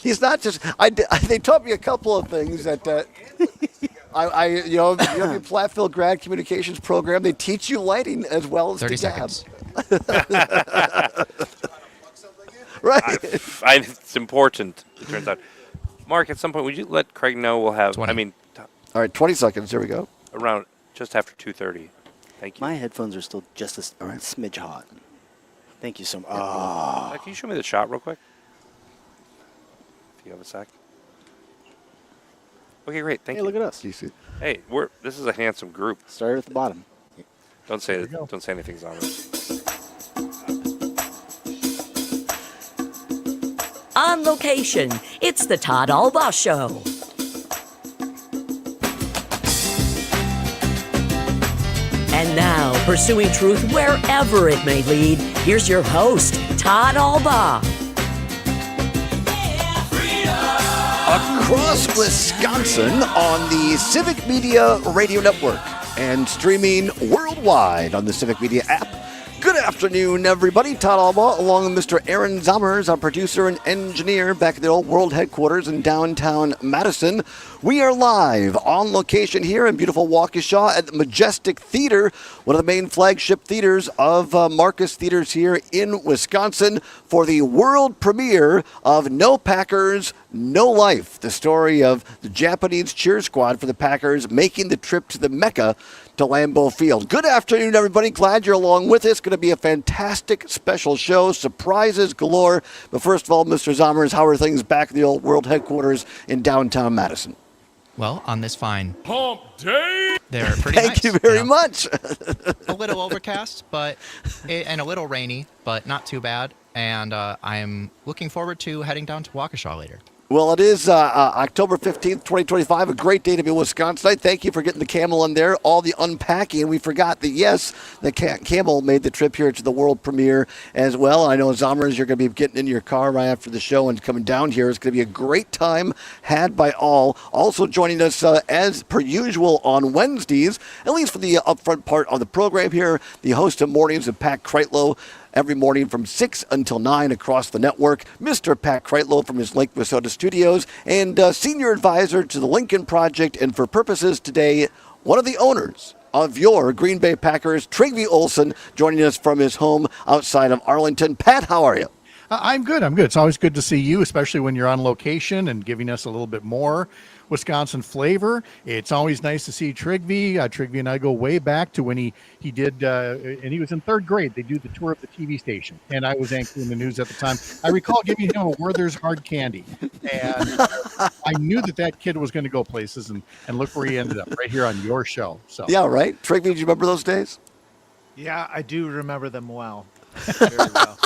He's not just. They taught me a couple of things that. You have your Platteville grad communications program. They teach you lighting as well as 30 the gab. seconds. Right. It's important, it turns out. Mark, at some point, would you let Craig know we'll have, 20. All right, 20 seconds. Here we go. around just after 2:30. Thank you. My headphones are still just a smidge hot. Thank you so much. Can you show me the shot real quick? If you have a sec. Okay, great. Thank Hey, you. look at us. Hey, this is a handsome group. Started at the bottom. Don't say anything, Zombers. On location, it's the Todd Allbaugh Show. And now, pursuing truth wherever it may lead, here's your host, Todd Allbaugh. Across Wisconsin on the Civic Media Radio Network and streaming worldwide on the Civic Media app. Good afternoon, everybody. Todd Allbaugh, along with Mr. Aaron Zommers, our producer and engineer, back at the old world headquarters in downtown Madison. We are live on location here in beautiful Waukesha at the Majestic Theater, one of the main flagship theaters of Marcus Theaters here in Wisconsin, for the world premiere of No Packers, No Life, the story of the Japanese cheer squad for the Packers making the trip to the Mecca to Lambeau Field. Good afternoon, everybody. Glad you're along with us. Going to be a fantastic special show. Surprises galore. But first of all, Mr. Zommers, how are things back at the old world headquarters in downtown Madison? Well, on this fine Hump Day. they're pretty Thank nice. you very much. A little overcast, and a little rainy, but not too bad. And I'm looking forward to heading down to Waukesha later. Well, it is October 15th, 2025, a great day to be in Wisconsin. Thank you for getting the camel in there, all the unpacking. We forgot that, yes, the camel made the trip here to the world premiere as well. I know, Zommers, you're going to be getting in your car right after the show and coming down here. It's going to be a great time had by all. Also joining us, as per usual, on Wednesdays, at least for the upfront part of the program here, the host of Mornings of Pat Kreitlow. Every morning from 6 until 9 across the network, Mr. Pat Kreitlow from his Lake Wissota studios and senior advisor to the Lincoln Project, and for purposes today, one of the owners of your Green Bay Packers, Trygve Olsen, joining us from his home outside of Arlington. Pat, how are you? I'm good. It's always good to see you, especially when you're on location and giving us a little bit more Wisconsin flavor. It's always nice to see Trygve. Trygve and I go way back to when he did, and he was in third grade. They do the tour of the TV station, and I was anchoring the news at the time. I recall giving him a Werther's hard candy, and I knew that kid was going to go places, and look where he ended up, right here on your show. So yeah, right. Trygve, do you remember those days? Yeah, I do remember them well. Very well.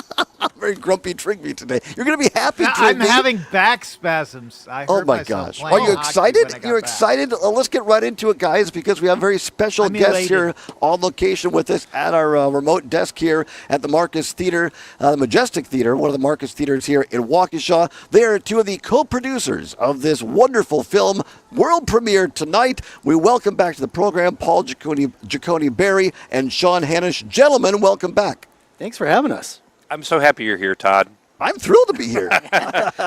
Very grumpy Trygve today. You're going to be happy, Trygve. I'm having back spasms. I Oh hurt my myself gosh. playing Are you hockey excited? when I got You're back. excited? Let's get right into it, guys, because we have very special guests elated. here on location with us at our remote desk here at the Marcus Theater, the Majestic Theater, one of the Marcus Theaters here in Waukesha. They are two of the co-producers of this wonderful film, world premiere tonight. We welcome back to the program Paul Giacone Berry and Sean Hanisch. Gentlemen, welcome back. Thanks for having us. I'm so happy you're here, Todd. I'm thrilled to be here.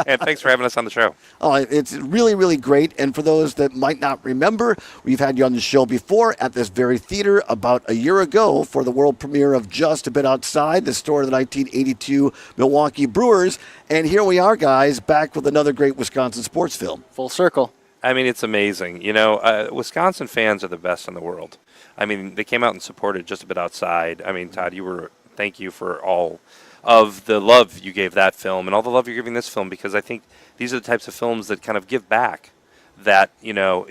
And thanks for having us on the show. Oh, it's really, really great. And for those that might not remember, we've had you on the show before at this very theater about a year ago for the world premiere of Just a Bit Outside, the story of the 1982 Milwaukee Brewers. And here we are, guys, back with another great Wisconsin sports film. Full circle. I mean, it's amazing. You know, Wisconsin fans are the best in the world. I mean, they came out and supported Just a Bit Outside. I mean, Todd, thank you for all of the love you gave that film and all the love you're giving this film, because I think these are the types of films that kind of give back. That, you know,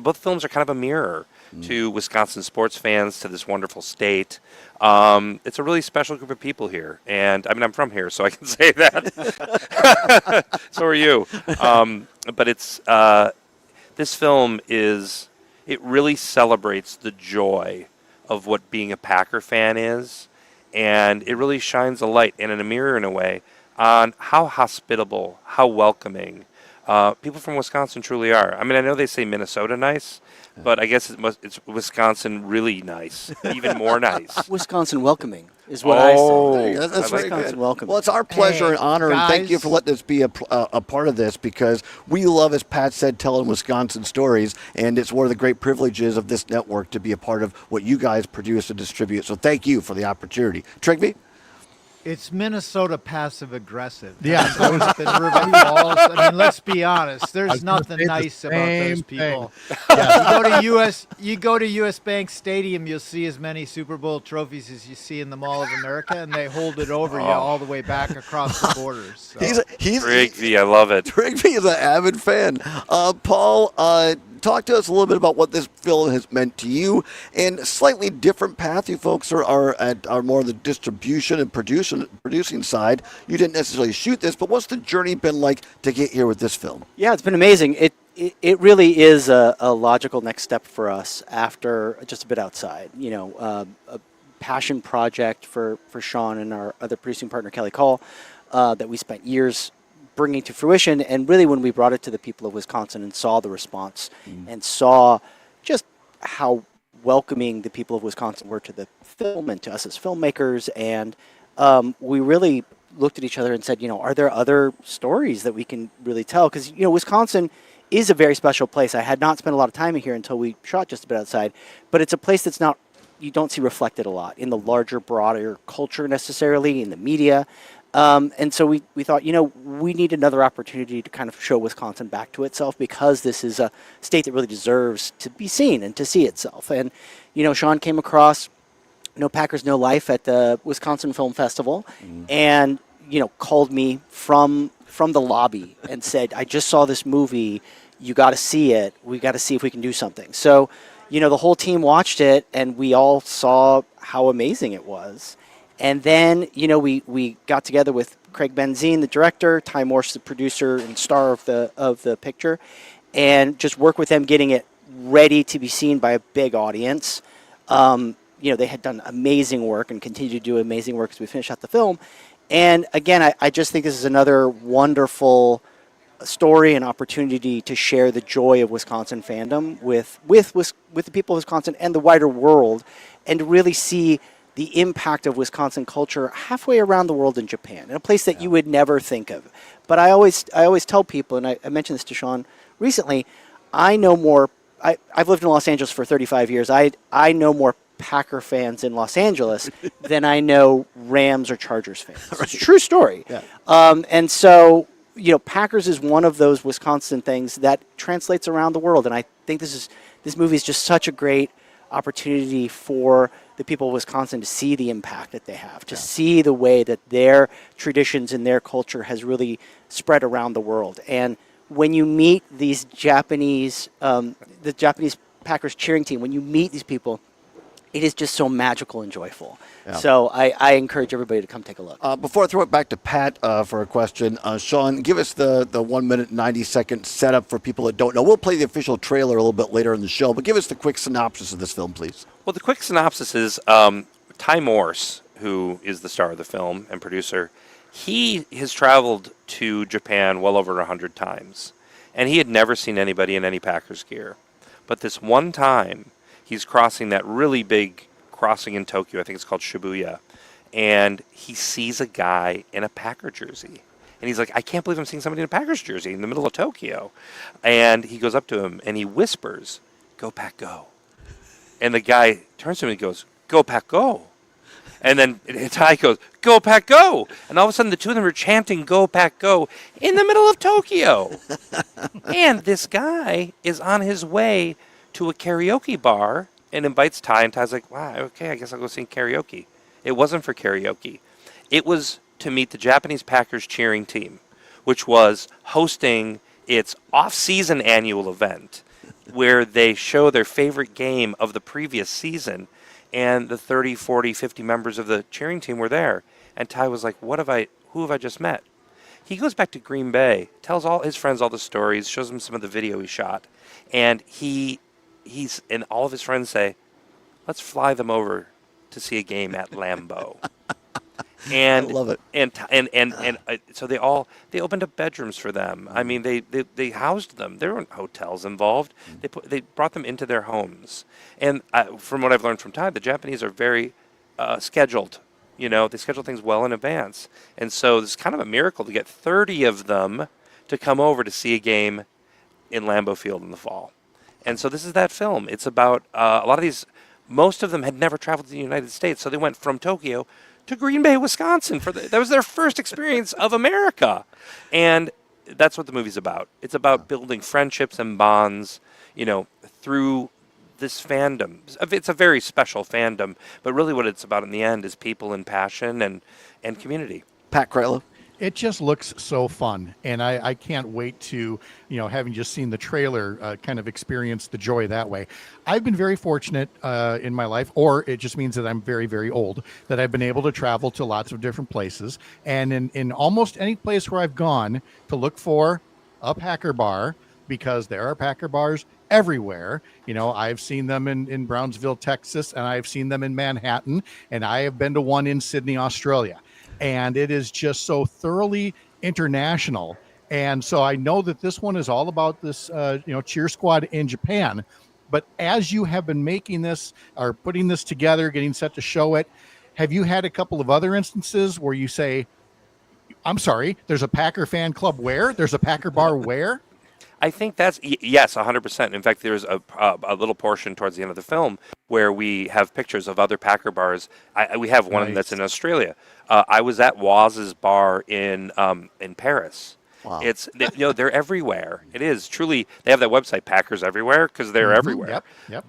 both films are kind of a mirror to Wisconsin sports fans, to this wonderful state. It's a really special group of people here, and I mean, I'm from here, so I can say that. So are you. But it's this film it really celebrates the joy of what being a Packer fan is. And it really shines a light, and in a mirror in a way, on how hospitable, how welcoming People from Wisconsin truly are. I mean, I know they say Minnesota nice, but I guess it's Wisconsin really nice, even more nice. Wisconsin welcoming is what I There you say. go. That's I like very Wisconsin good. welcoming. Well, it's our pleasure Hey, and honor, and thank you guys. for letting us be a part of this, because we love, as Pat said, telling Wisconsin stories, and it's one of the great privileges of this network to be a part of what you guys produce and distribute. So thank you for the opportunity. Trigby? It's Minnesota passive aggressive. Yeah, Having grown up in River Falls. I mean, let's be honest. I There's was gonna nothing say the nice about those same people. thing. You go to US Bank Stadium, you'll see as many Super Bowl trophies as you see in the Mall of America, and they hold it over you all the way back across the borders. So. He's Rigby, I love it. Trigby is an avid fan. Paul, talk to us a little bit about what this film has meant to you, and a slightly different path. You folks are more the distribution and producing side. You didn't necessarily shoot this, but what's the journey been like to get here with this film? Yeah, it's been amazing. It really is a logical next step for us after Just a Bit Outside. You know, a passion project for Sean and our other producing partner, Kelly Call, that we spent years bringing to fruition. And really, when we brought it to the people of Wisconsin and saw the response and saw just how welcoming the people of Wisconsin were to the film and to us as filmmakers, and we really looked at each other and said, you know, are there other stories that we can really tell? Because, you know, Wisconsin is a very special place. I had not spent a lot of time here until we shot Just a Bit Outside, but it's a place that's not, you don't see reflected a lot in the larger, broader culture necessarily, in the media. And so we thought, you know, we need another opportunity to kind of show Wisconsin back to itself, because this is a state that really deserves to be seen and to see itself. And, you know, Sean came across No Packers, No Life at the Wisconsin Film Festival and, you know, called me from the lobby and said, I just saw this movie. You got to see it. We got to see if we can do something. So, you know, the whole team watched it, and we all saw how amazing it was. And then, you know, we got together with Craig Benzine, the director, Ty Morse, the producer and star of the picture, and just work with them getting it ready to be seen by a big audience. You know, they had done amazing work and continue to do amazing work as we finish out the film. And again, I just think this is another wonderful story and opportunity to share the joy of Wisconsin fandom with the people of Wisconsin and the wider world, and to really see the impact of Wisconsin culture halfway around the world in Japan, in a place that you would never think of. But I always tell people, and I mentioned this to Sean recently, I know more. I've lived in Los Angeles for 35 years. I know more Packer fans in Los Angeles than I know Rams or Chargers fans. It's a true story. Yeah. And so, you know, Packers is one of those Wisconsin things that translates around the world. And I think this movie is just such a great opportunity for the people of Wisconsin to see the impact that they have, to see the way that their traditions and their culture has really spread around the world. And when you meet these Japanese, the Japanese Packers cheering team, when you meet these people, it is just so magical and joyful. Yeah. So I encourage everybody to come take a look. Before I throw it back to Pat for a question, Sean, give us the 1 minute, 90-second setup for people that don't know. We'll play the official trailer a little bit later in the show, but give us the quick synopsis of this film, please. Well, the quick synopsis is Ty Morse, who is the star of the film and producer, he has traveled to Japan well over 100 times, and he had never seen anybody in any Packers gear. But this one time, he's crossing that really big crossing in Tokyo, I think it's called Shibuya, and he sees a guy in a Packer jersey. And he's like, I can't believe I'm seeing somebody in a Packers jersey in the middle of Tokyo. And he goes up to him, and he whispers, "Go Pack Go." And the guy turns to him and goes, "Go Pack Go." And then Ty goes, "Go Pack Go." And all of a sudden, the two of them are chanting "Go Pack Go" in the middle of Tokyo. And this guy is on his way to a karaoke bar and invites Ty, and Ty's like, wow, okay, I guess I'll go sing karaoke. It wasn't for karaoke. It was to meet the Japanese Packers cheering team, which was hosting its off-season annual event where they show their favorite game of the previous season, and the 30, 40, 50 members of the cheering team were there. And Ty was like, who have I just met? He goes back to Green Bay, tells all his friends all the stories, shows them some of the video he shot, and and all of his friends say, let's fly them over to see a game at Lambeau. And I love it. So they opened up bedrooms for them. I mean, they housed them. There weren't hotels involved. They brought them into their homes. And from what I've learned from Todd, the Japanese are very scheduled. You know, they schedule things well in advance. And so it's kind of a miracle to get 30 of them to come over to see a game in Lambeau Field in the fall. And so this is that film. It's about a lot of these. Most of them had never traveled to the United States, so they went from Tokyo to Green Bay, Wisconsin. That was their first experience of America. And that's what the movie's about. It's about building friendships and bonds, you know, through this fandom. It's a very special fandom, but really what it's about in the end is people and passion and community. Pat Kreitlow. It just looks so fun, and I can't wait to, having just seen the trailer, kind of experience the joy that way. I've been very fortunate in my life, or it just means that I'm very, very old, that I've been able to travel to lots of different places. And in almost any place where I've gone to look for a Packer bar, because there are Packer bars everywhere. I've seen them in Brownsville, Texas, and I've seen them in Manhattan, and I have been to one in Sydney, Australia. And it is just so thoroughly international. And so I know that this one is all about this, cheer squad in Japan. But as you have been making this or putting this together, getting set to show it, have you had a couple of other instances where you say, I'm sorry, there's a Packer fan club where? There's a Packer bar where? I think that's, yes, 100%. In fact, there's a little portion towards the end of the film where we have pictures of other Packer bars. We have one that's in Australia. I was at Waz's bar in Paris. Wow. They're everywhere. It is truly, they have that website, Packers Everywhere, because they're everywhere. Yep.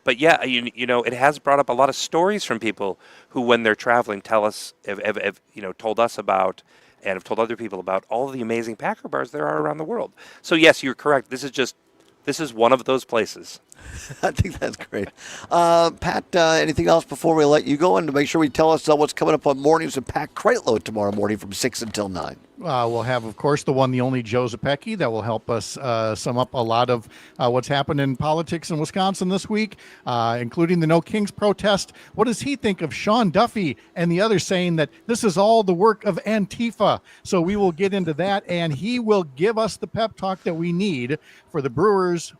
But yeah, it has brought up a lot of stories from people who, when they're traveling, tell us, have told us about, and have told other people about all of the amazing Packer bars there are around the world. So yes, you're correct. This is one of those places. I think that's great. Pat, anything else before we let you go? And to make sure we tell us what's coming up on Mornings with Pat Kreitlow tomorrow morning from 6 until 9. We'll have, of course, the one, the only Joe Zepecki that will help us sum up a lot of what's happened in politics in Wisconsin this week, including the No Kings protest. What does he think of Sean Duffy and the others saying that this is all the work of Antifa? So we will get into that, and he will give us the pep talk that we need for the Brewers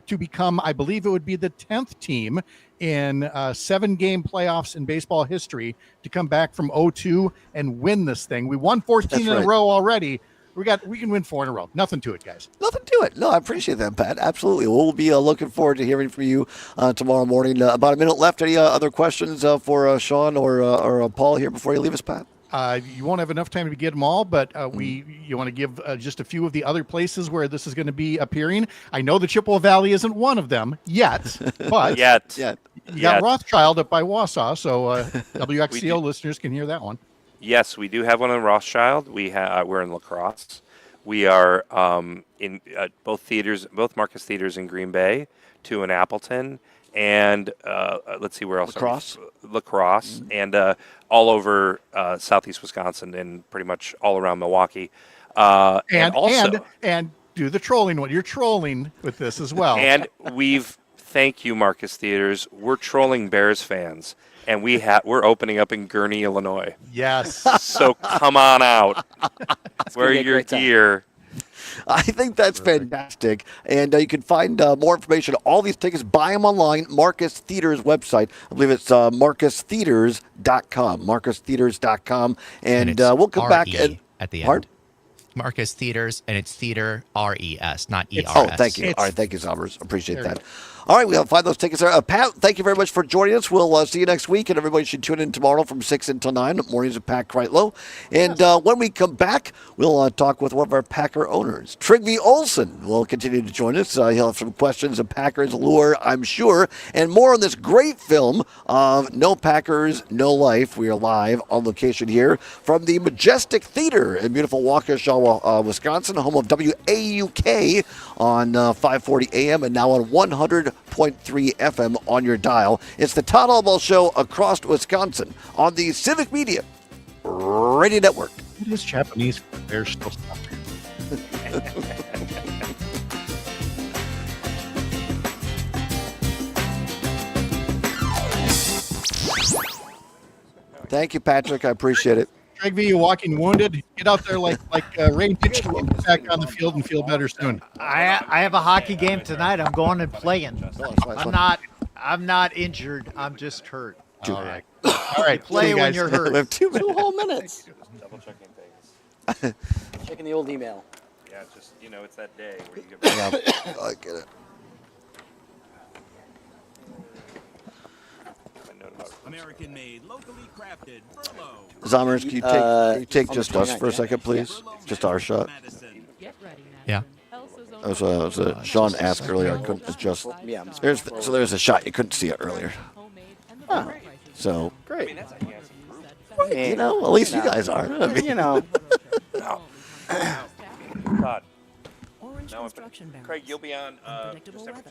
to become, I believe it would be the 10th team in 7-game playoffs in baseball history to come back from 0-2 and win this thing. We won 14 in a row already. We can win 4 in a row. Nothing to it, guys. Nothing to it. No, I appreciate that, Pat. Absolutely. We'll be looking forward to hearing from you tomorrow morning. About a minute left. Any other questions for Sean or Paul here before you leave us, Pat? You won't have enough time to get them all, but you want to give just a few of the other places where this is going to be appearing. I know the Chippewa Valley isn't one of them yet, but Yet. You got Rothschild up by Wausau, so WXCO listeners can hear that one. Yes, we do have one in Rothschild. We're in La Crosse. We are in both Marcus Theaters in Green Bay, 2 in Appleton, and let's see where else. La Crosse, and all over southeast Wisconsin and pretty much all around Milwaukee. And do the trolling one. You're trolling with this as well. And thank you, Marcus Theaters. We're trolling Bears fans, and we're opening up in Gurnee, Illinois. Yes. So come on out. Wear your gear. I think that's fantastic. And you can find more information, all these tickets, buy them online, Marcus Theaters website. I believe it's marcustheaters.com, marcustheaters.com. And we'll come back at the end. Pardon? Marcus Theaters, and it's Theater R-E-S, not E-R-S. Oh, thank you. All right, thank you, Summers. Appreciate that. All right, we'll find those tickets there. Pat, thank you very much for joining us. We'll see you next week, and everybody should tune in tomorrow from 6 until 9, Mornings with Pat Kreitlow. And when we come back, we'll talk with one of our Packer owners. Trygve Olsen will continue to join us. He'll have some questions of Packers lore, I'm sure, and more on this great film of No Packers, No Life. We are live on location here from the Majestic Theater in beautiful Waukesha, Wisconsin, home of WAUK on 540 AM and now on 100.3 FM on your dial. It's the Todd Allbaugh Show across Wisconsin on the Civic Media Radio Network. It is Japanese. They're still stuff. Thank you, Patrick. I appreciate it. Trigby, you walking wounded. Get out there like Ray Nitschke and get back on the field and feel better soon. I have a hockey game tonight. I'm going and playing. I'm not injured. I'm just hurt. All right. All right. Play see you when guys. you're hurt. We have 2 minutes. 2 whole minutes. Double checking things. Checking the old email. Yeah, it's just, it's that day where you get Yeah, I get it. my note about American made, locally crafted, Furlough. Zommers, can you take on the just us for a 29th, second, please? Just our shot. Madison. Yeah. As Sean asked earlier, I couldn't adjust. Yeah. There's a shot. You couldn't see it earlier. Oh, So, great. at least you guys are. I mean, Todd. Orange Now construction barrels. Craig, you'll be on Unpredictable December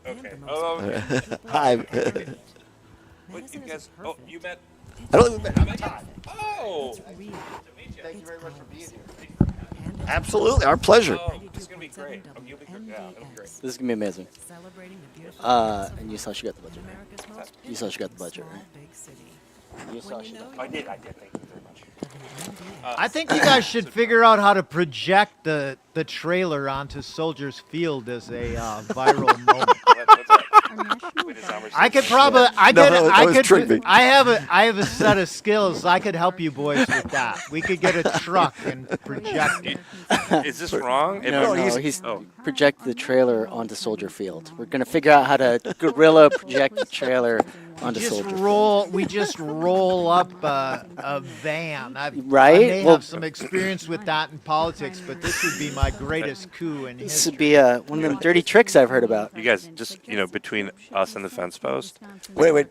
weather. 2:30. Okay. And the Oh, most okay. hi. Wait, Medicine you is guys. Oh, perfect. you met. I don't think we met. Oh. Real. Thank you very much for being here. And it's Absolutely, our pleasure. Oh, this is gonna be great. Oh, you'll be great. Yeah, it'll be great. This is gonna be amazing. celebrating the beautiful And you saw she got the budget. America's most You saw she got the budget, small, right? big city. You saw she got. I did. Thank you very much. I think you guys should figure out how to project the trailer onto Soldiers Field as a viral moment. What's that? Wait, is Zommers- I could probably, that was Trigby. I have a set of skills. I could help you boys with that. We could get a truck and project it. Is this wrong? No, If- he's Oh. project the trailer onto Soldier Field. We're gonna figure out how to guerrilla project the trailer onto Soldier Field. We just roll up a van. I Right? may Well- have some experience with that in politics, but this would be my greatest coup in This history. would be one of them dirty tricks I've heard about. You guys, just between us and the fence post. Wait.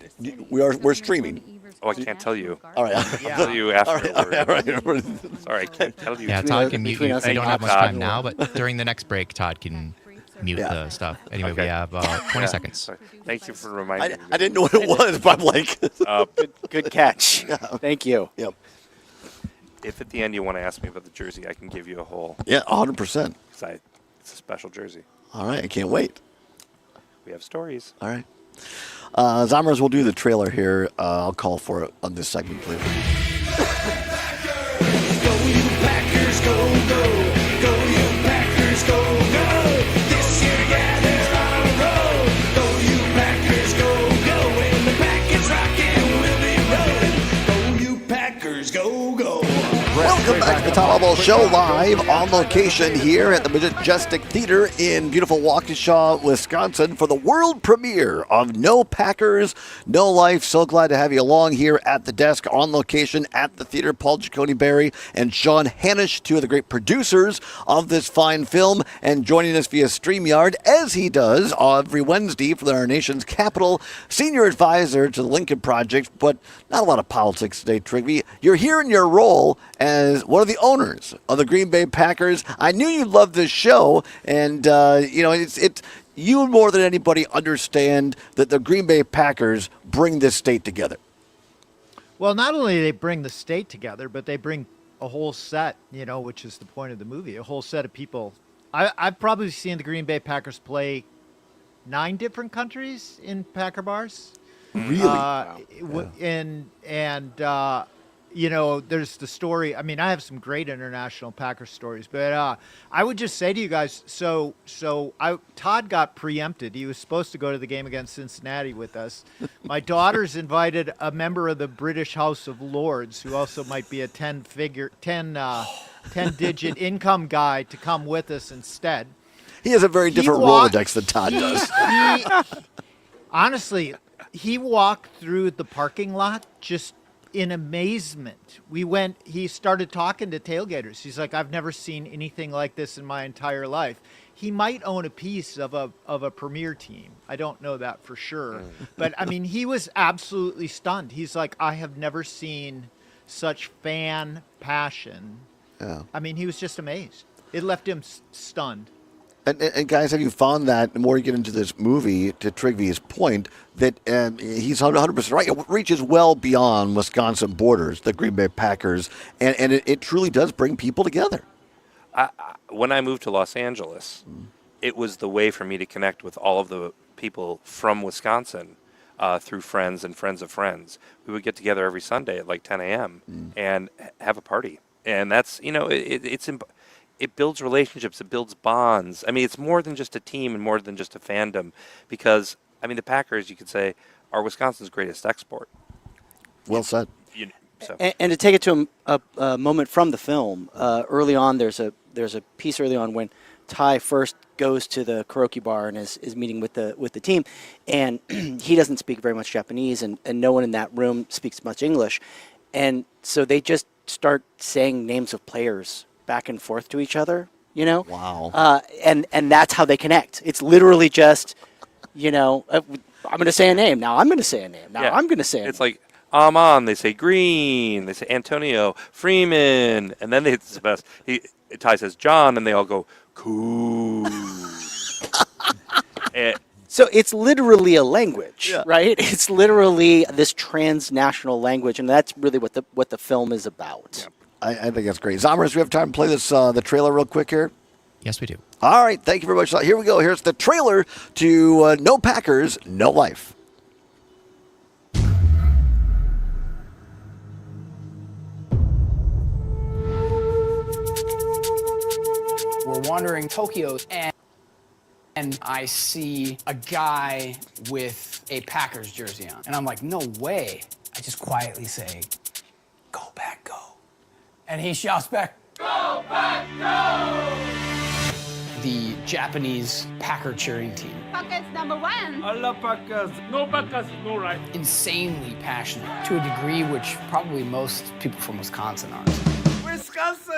We're streaming. Oh, I can't tell you. All right. I'll tell you All right. afterward. Sorry, I can't tell you. Yeah, Between Todd us- can mute between you. us I and don't have much Todd. time now, but during the next break, Todd can mute Yeah. the stuff. Anyway, we Okay. have 20 seconds. Sorry. Thank you for reminding me. I didn't know what it was, but I'm like, Good catch. Thank you. yep. If at the end you want to ask me about the jersey, I can give you a whole. Yeah, 100%. Because it's a special jersey. All right, I can't wait. We have stories. All right. Zommers will do the trailer here. I'll call for it on this segment, please. Welcome back to the Todd Allbaugh Show, live on location here at the Majestic Theater in beautiful Waukesha, Wisconsin, for the world premiere of No Packers, No Life. So glad to have you along here at the desk, on location at the theater. Paul Giacone-Berry and Sean Hanish, two of the great producers of this fine film, and joining us via StreamYard, as he does every Wednesday for our nation's capital, senior advisor to the Lincoln Project, but not a lot of politics today, Trigby. You're here in your role as one of the owners of the Green Bay Packers. I knew you'd love this show, and it's you more than anybody understand that the Green Bay Packers bring this state together. Well, not only do they bring the state together, but they bring a whole set, which is the point of the movie, a whole set of people. I've probably seen the Green Bay Packers play 9 different countries in Packer bars. Really? There's the story. I mean, I have some great international Packer stories, but I would just say to you guys, Todd got preempted. He was supposed to go to the game against Cincinnati with us. My daughter's invited a member of the British House of Lords, who also might be a 10-digit income guy, to come with us instead. He has a very different Rolodex than Todd does. Honestly, he walked through the parking lot just in amazement. He started talking to tailgaters. He's like, I've never seen anything like this in my entire life. He might own a piece of a premier team. I don't know that for sure. But I mean, he was absolutely stunned. He's like, I have never seen such fan passion. Yeah. I mean, he was just amazed. It left him stunned. And guys, have you found that the more you get into this movie, to Trigby's point, that he's 100% right. It reaches well beyond Wisconsin borders, the Green Bay Packers, and it truly does bring people together. When I moved to Los Angeles, it was the way for me to connect with all of the people from Wisconsin. through friends and friends of friends. We would get together every Sunday at like 10 a.m. and have a party. And that's, it builds relationships. It builds bonds. I mean, it's more than just a team and more than just a fandom because, I mean, the Packers, you could say, are Wisconsin's greatest export. Well said. And to take it to a moment from the film, early on, there's a piece early on when Ty first goes to the karaoke bar and is meeting with the team, and he doesn't speak very much Japanese, and no one in that room speaks much English, and so they just start saying names of players back and forth to each other, Wow. and that's how they connect. It's literally just, I'm going to say a name now. I'm going to say a name now. Yeah. I'm going to say a name. It's like Amon, they say Green, they say Antonio, Freeman, and then it's the best. Ty says John, and they all go cool. So it's literally a language, right? It's literally this transnational language, and that's really what the film is about. Yeah. I think that's great. Zommers, we have time to play this the trailer real quick here? Yes, we do. All right, thank you very much. Here we go. Here's the trailer to No Packers, No Life. We're wandering Tokyo, and I see a guy with a Packers jersey on. And I'm like, no way. I just quietly say, go Pack, go. And he shouts back, go Pack, go! The Japanese Packer cheering team. Packers number one. I love Packers. No Packers, no right. Insanely passionate to a degree which probably most people from Wisconsin aren't. Wisconsin!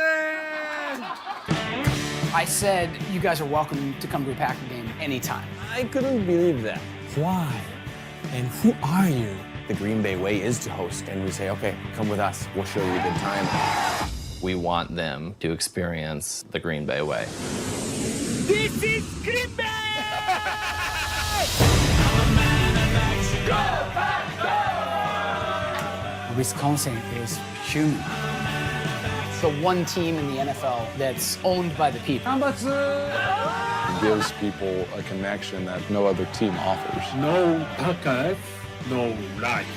I said, you guys are welcome to come to a Packer game anytime. I couldn't believe that. Why? And who are you? The Green Bay way is to host, and we say, okay, come with us. We'll show you a good time. We want them to experience the Green Bay way. This is Green Bay! Wisconsin is human. The one team in the NFL that's owned by the people. It gives people a connection that no other team offers. No Packers, no life.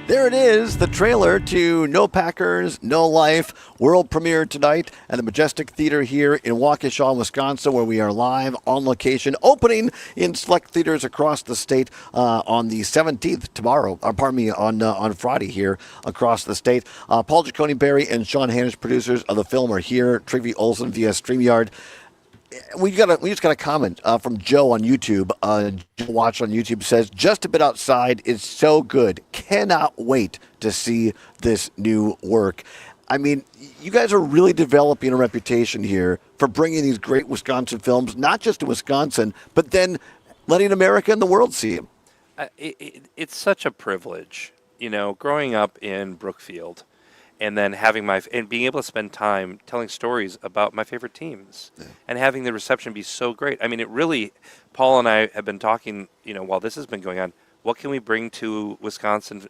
There it is, the trailer to No Packers, No Life, world premiere tonight at the Majestic Theater here in Waukesha, Wisconsin, where we are live on location, opening in select theaters across the state on the 17th tomorrow, on Friday here across the state. Paul Giacone Barry and Sean Hanish, producers of the film, are here. Trivy Olson via StreamYard. We just got a comment from Joe on YouTube. Joe Watch on YouTube says, just a bit outside is so good. Cannot wait to see this new work. I mean, you guys are really developing a reputation here for bringing these great Wisconsin films, not just to Wisconsin, but then letting America and the world see them. It's such a privilege, growing up in Brookfield. And then and being able to spend time telling stories about my favorite teams and having the reception be so great. I mean, it really, Paul and I have been talking, while this has been going on, what can we bring to Wisconsin,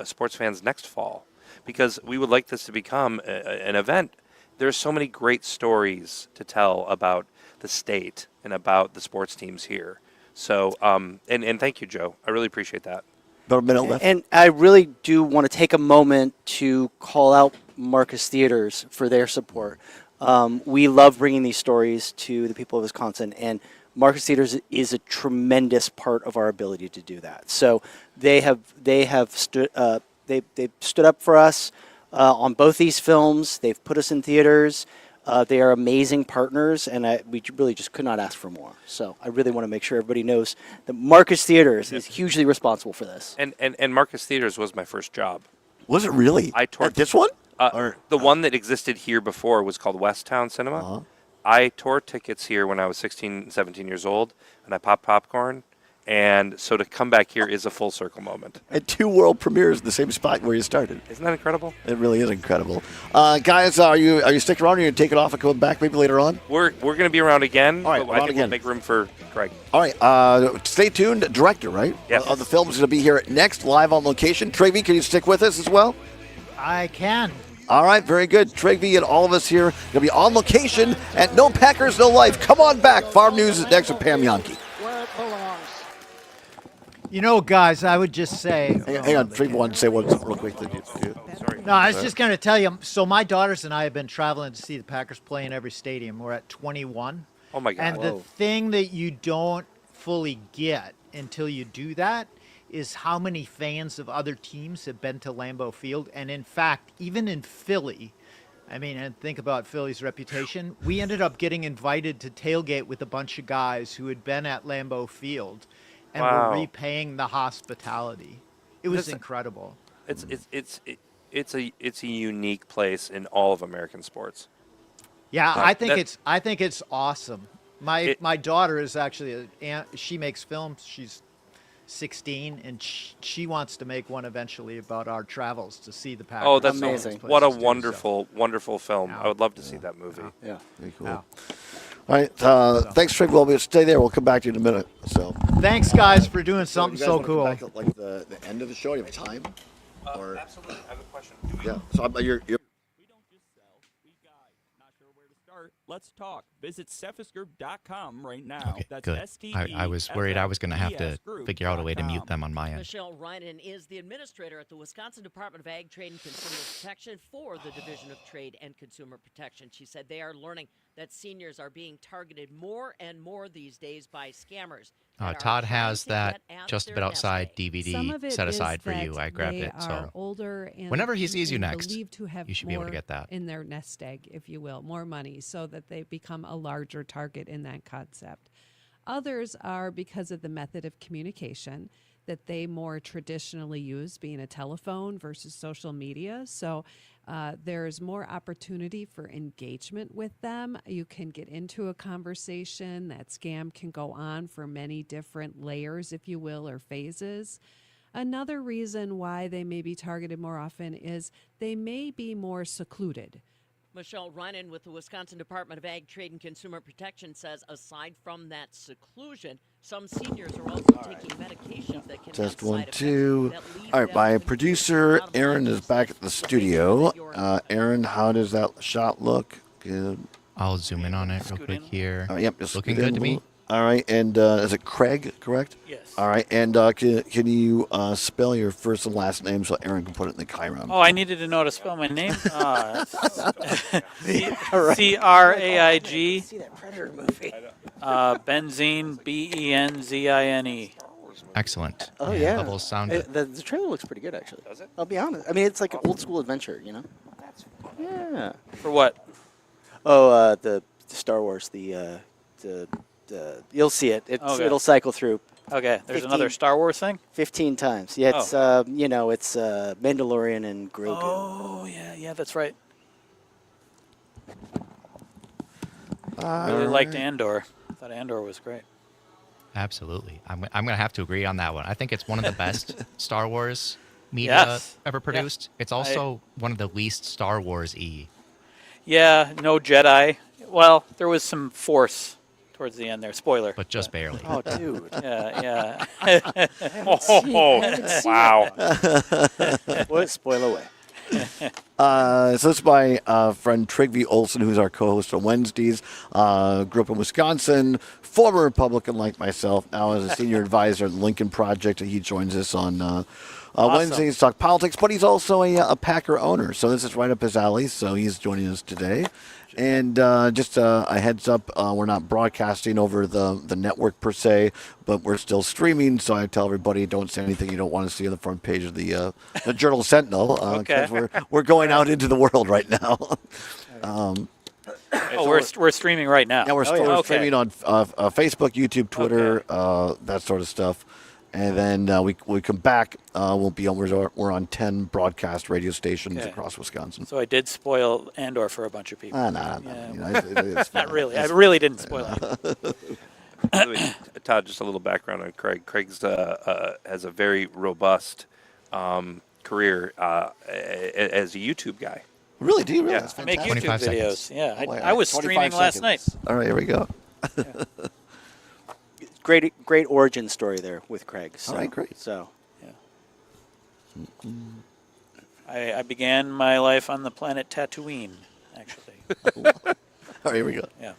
sports fans next fall? Because we would like this to become an event. There's so many great stories to tell about the state and about the sports teams here. So, and thank you, Joe. I really appreciate that. About a minute left. And I really do want to take a moment to call out Marcus Theaters for their support. We love bringing these stories to the people of Wisconsin, and Marcus Theaters is a tremendous part of our ability to do that. So they have stood up for us on both these films. They've put us in theaters. They are amazing partners, and we really just could not ask for more. So I really want to make sure everybody knows that Marcus Theaters is hugely responsible for this. And Marcus Theaters was my first job. Was it really? I toured this one? The one that existed here before was called Westtown Cinema. Uh-huh. I tore tickets here when I was 16, 17 years old, and I popped popcorn. And so to come back here is a full circle moment. And 2 world premieres in the same spot where you started. Isn't that incredible? It really is incredible. Guys, are you sticking around, or are you going to take it off and come back maybe later on? We're going to be around again. All right, but I think we'll make room for Greg. All right, stay tuned. Director, right? Yes. Of the film is going to be here next, live on location. Trevy, can you stick with us as well? I can. All right, very good. Trevy and all of us here going to be on location at No Packers, No Life. Come on back. Farm News is next with Pam Yonke. You know, guys, I would just say. Hang on, Trigby wanted to say one real quick. Sorry. No, I was just going to tell you. So my daughters and I have been traveling to see the Packers play in every stadium. We're at 21. Oh my God. And the thing that you don't fully get until you do that is how many fans of other teams have been to Lambeau Field. And in fact, even in Philly, I mean, and think about Philly's reputation, we ended up getting invited to tailgate with a bunch of guys who had been at Lambeau Field and Wow. were repaying the hospitality. It was That's- incredible. It's a unique place in all of American sports. Yeah, That- I think that- it's awesome. My daughter is actually she makes films. She's 16, and she wants to make one eventually about our travels to see the Packers. Oh, that's Amazing. What a places too, so- wonderful film. I would love to see that movie. Yeah. Very cool. Yeah. All right. Thanks, Trigby. We'll stay there. We'll come back to you in a minute. So. Thanks, guys, for doing something you guys so wanna come cool. back at, like the end of the show. Do you have time? Or Absolutely. I have a question. yeah. So you're We don't just sell, we guide. Not sure where to start? Let's talk. Visit cephasgroup.com right now. Okay, That's good. I was worried I was going to have to figure out a way to mute them on my end. Michelle Reinen is the administrator at the Wisconsin Department of Ag, Trade, and Consumer Protection for the Division of Trade and Consumer Protection. She said they are learning that seniors are being targeted more and more these days by scammers. that are Todd trying has to that get at just their about nest outside egg. Some of DVD it set is aside for that you. I grabbed they it. are So older and whenever he sees you and next, believed to have you should be able to more get that. in their nest egg, if you will, more money, so that they become a larger target in that concept. Others are because of the method of communication that they more traditionally use, being a telephone versus social media. So there's more opportunity for engagement with them. You can get into a conversation. That scam can go on for many different layers, if you will, or phases. Another reason why they may be targeted more often is they may be more secluded. Michelle Reinen with the Wisconsin Department of Ag, Trade, and Consumer Protection says aside from that seclusion, some seniors are also taking medications that can Test have 1, side 2. effects that leave All right, them my confused producer and out of Aaron line is back at the studio. Aaron, how does that shot look? Good. I'll zoom in on it real quick here. All right, yep, just Looking scoot in good to a me. little. All right, and is it Craig, correct? Yes. All right, and can you spell your first and last name so Aaron can put it in the Chiron? Oh, I needed to know to spell my name. Right. C-R-A-I-G. See that Predator movie? Benzene, B-E-N-Z-I-N-E. Excellent. Oh yeah. Bubbles sound good. The trailer looks pretty good, actually. Does it? I'll be honest. I mean, it's like an old school adventure, you know. Yeah. For what? Oh, the Star Wars. You'll see it. Okay. It'll cycle through Okay, there's 15 another Star Wars thing? 15 times. Yeah, it's it's Mandalorian and Grogu. Oh, yeah, that's right. I really liked Andor. I thought Andor was great. Absolutely. I'm going to have to agree on that one. I think it's one of the best Star Wars media Yes. ever produced. It's also one of the least Star Wars-y. Yeah, no Jedi. Well, there was some Force towards the end there. Spoiler. But just barely. Oh, dude. Yeah. Wow. What? Spoil away. So this is my friend Trigby Olson, who's our co-host on Wednesdays. Grew up in Wisconsin, former Republican like myself, now as a senior advisor at the Lincoln Project. He joins us on Wednesdays to talk politics, but he's also a Packer owner, so this is right up his alley, so he's joining us today. And just a heads up, we're not broadcasting over the network per se, but we're still streaming. So I tell everybody, don't say anything you don't want to see on the front page of the Journal Sentinel, because we're going out into the world right now. We're streaming right now. Yeah, we're streaming on Facebook, YouTube, Twitter, that sort of stuff. And then we come back. We'll be on. We're on 10 broadcast radio stations across Wisconsin. So I did spoil Andor for a bunch of people. Nah. Yeah. You know, it's Not really. I really didn't spoil it. By the way, Todd, just a little background on Craig. Craig's has a very robust career as a YouTube guy. Really? Do you really? Yeah. That's I make fantastic. YouTube 25 videos. seconds. Yeah, Oh, wait, I was 25 streaming last night. seconds. All right, here we go. Great origin story there with Craig. So, All right, great. So, I began my life on the planet Tatooine, actually. All right, here we go. Yeah.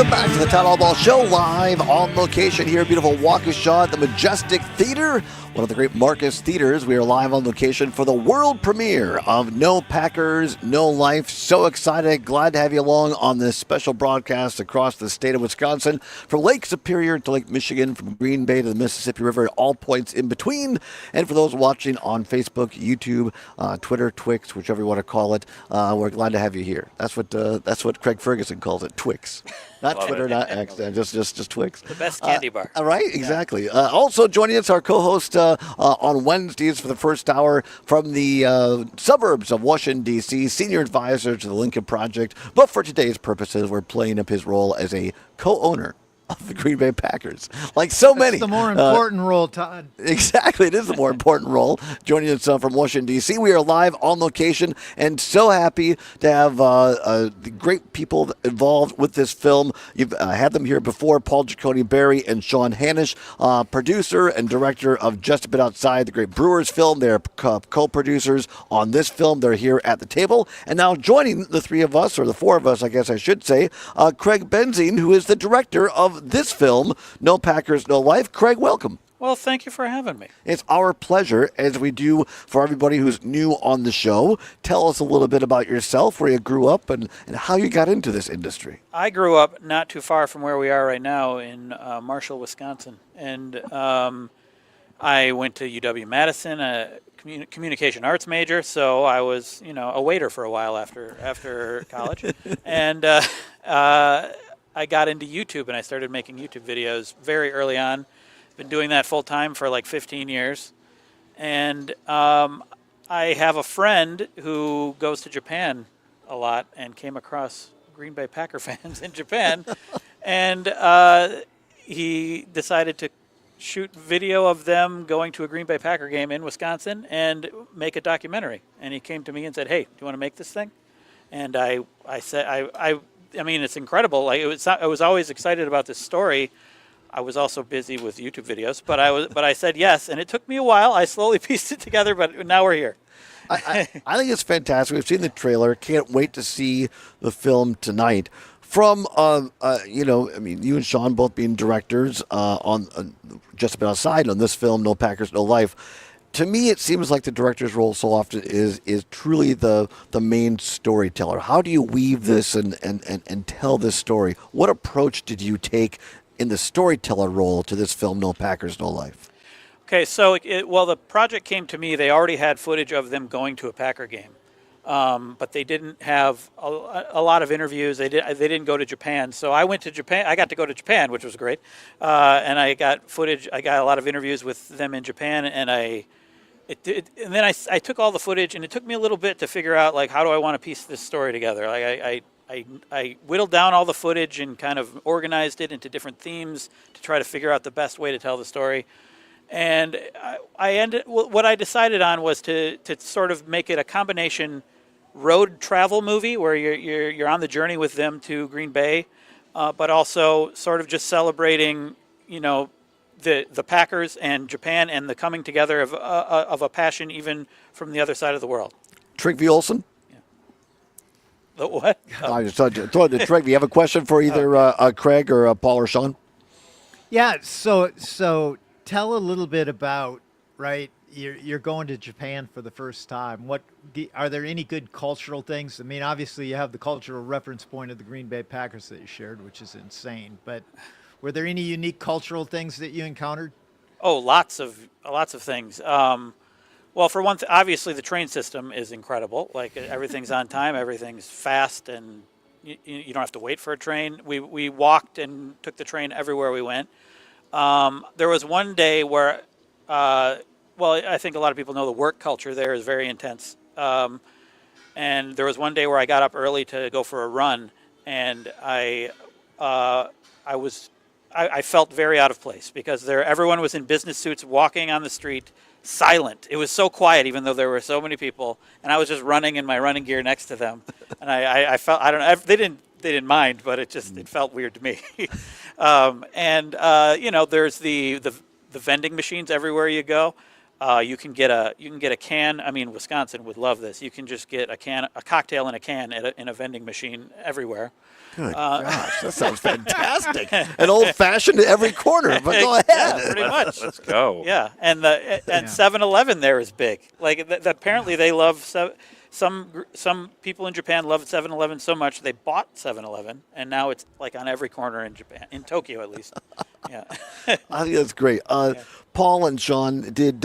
Welcome back to the Todd Allbaugh Show, live on location here at beautiful Waukesha at the Majestic Theater, one of the great Marcus theaters. We are live on location for the world premiere of No Packers, No Life. So excited, glad to have you along on this special broadcast across the state of Wisconsin, from Lake Superior to Lake Michigan, from Green Bay to the Mississippi River, and all points in between. And for those watching on Facebook, YouTube, Twitter, Twix, whichever you want to call it, we're glad to have you here. That's what Craig Ferguson calls it, Twix. Not Love Twitter, it. not X, just Twix. The best candy bar. Right, exactly. Also joining us, our co-host on Wednesdays for the first hour from the suburbs of Washington, D.C., senior advisor to the Lincoln Project. But for today's purposes, we're playing up his role as a co-owner of the Green Bay Packers. Like so many. That's the more important role, Todd. Exactly. It is the more important role. Joining us from Washington, D.C., we are live on location and so happy to have the great people involved with this film. You've had them here before, Paul Giacone Barry and Sean Hanisch, producer and director of Just a Bit Outside, the great Brewers film. They're co-producers on this film. They're here at the table. And now joining the three of us, or the four of us, I guess I should say, Craig Benzine, who is the director of this film, No Packers, No Life. Craig, welcome. Well, thank you for having me. It's our pleasure, as we do for everybody who's new on the show. Tell us a little bit about yourself, where you grew up, and how you got into this industry. I grew up not too far from where we are right now in Marshall, Wisconsin. And I went to UW-Madison, a communication arts major, so I was, a waiter for a while after college. And I got into YouTube, and I started making YouTube videos very early on. Been doing that full time for like 15 years. And I have a friend who goes to Japan a lot and came across Green Bay Packer fans in Japan. And he decided to shoot video of them going to a Green Bay Packer game in Wisconsin and make a documentary. And he came to me and said, "Hey, do you want to make this thing?" And I said, I mean, it's incredible. Like I was always excited about this story. I was also busy with YouTube videos, but I said yes, and it took me a while. I slowly pieced it together, but now we're here. I think it's fantastic. We've seen the trailer. Can't wait to see the film tonight. From you and Sean both being directors on Just About Outside on this film, No Packers, No Life. To me, it seems like the director's role so often is truly the main storyteller. How do you weave this and tell this story? What approach did you take in the storyteller role to this film, No Packers, No Life? Okay, so the project came to me. They already had footage of them going to a Packer game, but they didn't have a lot of interviews. They didn't go to Japan, so I went to Japan. I got to go to Japan, which was great, and I got footage. I got a lot of interviews with them in Japan, and then I took all the footage, and it took me a little bit to figure out, like, how do I want to piece this story together. Like I whittled down all the footage and kind of organized it into different themes to try to figure out the best way to tell the story. And what I decided on was to sort of make it a combination road travel movie where you're on the journey with them to Green Bay, but also sort of just celebrating, the Packers and Japan and the coming together of a passion even from the other side of the world. Trygve Olsen? Yeah. The what? I just told you, Trygve, you have a question for either Craig or Paul or Sean? Yeah, so tell a little bit about, right, you're going to Japan for the first time. Are there any good cultural things? I mean, obviously you have the cultural reference point of the Green Bay Packers that you shared, which is insane, but were there any unique cultural things that you encountered? Oh, lots of things. Well, for one, obviously the train system is incredible. Like everything's on time, everything's fast, and you don't have to wait for a train. We walked and took the train everywhere we went. There was one day where, I think a lot of people know the work culture there is very intense. And there was one day where I got up early to go for a run, and I felt very out of place because everyone was in business suits walking on the street, silent. It was so quiet, even though there were so many people, and I was just running in my running gear next to them. And I felt, I don't know, they didn't mind, but it felt weird to me. There's the vending machines everywhere you go. You can get a can. I mean, Wisconsin would love this. You can just get a cocktail in a can in a vending machine everywhere. Good gosh, that sounds fantastic. An old-fashioned every corner, but go ahead. Yeah, pretty much. Let's go. Yeah, and 7-Eleven there is big. Like apparently they love some people in Japan love 7-Eleven so much they bought 7-Eleven, and now it's like on every corner in Japan, in Tokyo at least. Yeah, I think that's great. Paul and Sean, did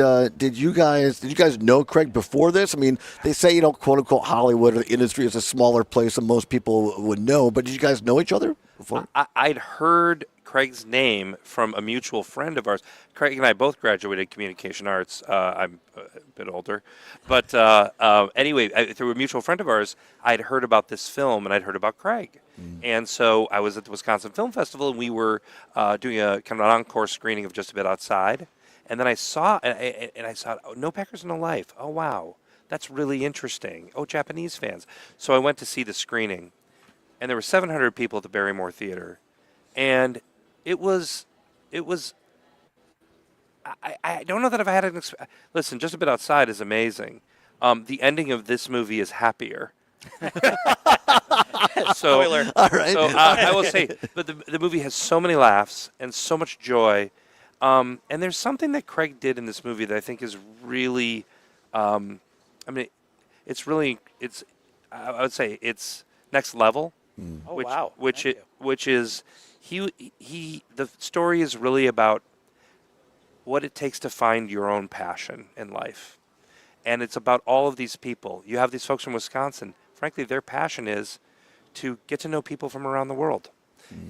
you guys know Craig before this? I mean, they say, quote unquote Hollywood or the industry is a smaller place than most people would know, but did you guys know each other before? I'd heard Craig's name from a mutual friend of ours. Craig and I both graduated communication arts. I'm a bit older. But anyway, through a mutual friend of ours, I'd heard about this film and I'd heard about Craig. And so I was at the Wisconsin Film Festival and we were doing a kind of an encore screening of Just a Bit Outside. And then I saw, oh, No Packers, No Life. Oh, wow. That's really interesting. Oh, Japanese fans. So I went to see the screening. And there were 700 people at the Barrymore Theater. And it was I don't know that I've had an listen, Just a Bit Outside is amazing. The ending of this movie is happier. So, Spoiler. All right. So I will say, but the movie has so many laughs and so much joy. And there's something that Craig did in this movie that I think is really, I would say it's next level. Oh, wow. Which is the story is really about what it takes to find your own passion in life. And it's about all of these people. You have these folks from Wisconsin. Frankly, their passion is to get to know people from around the world.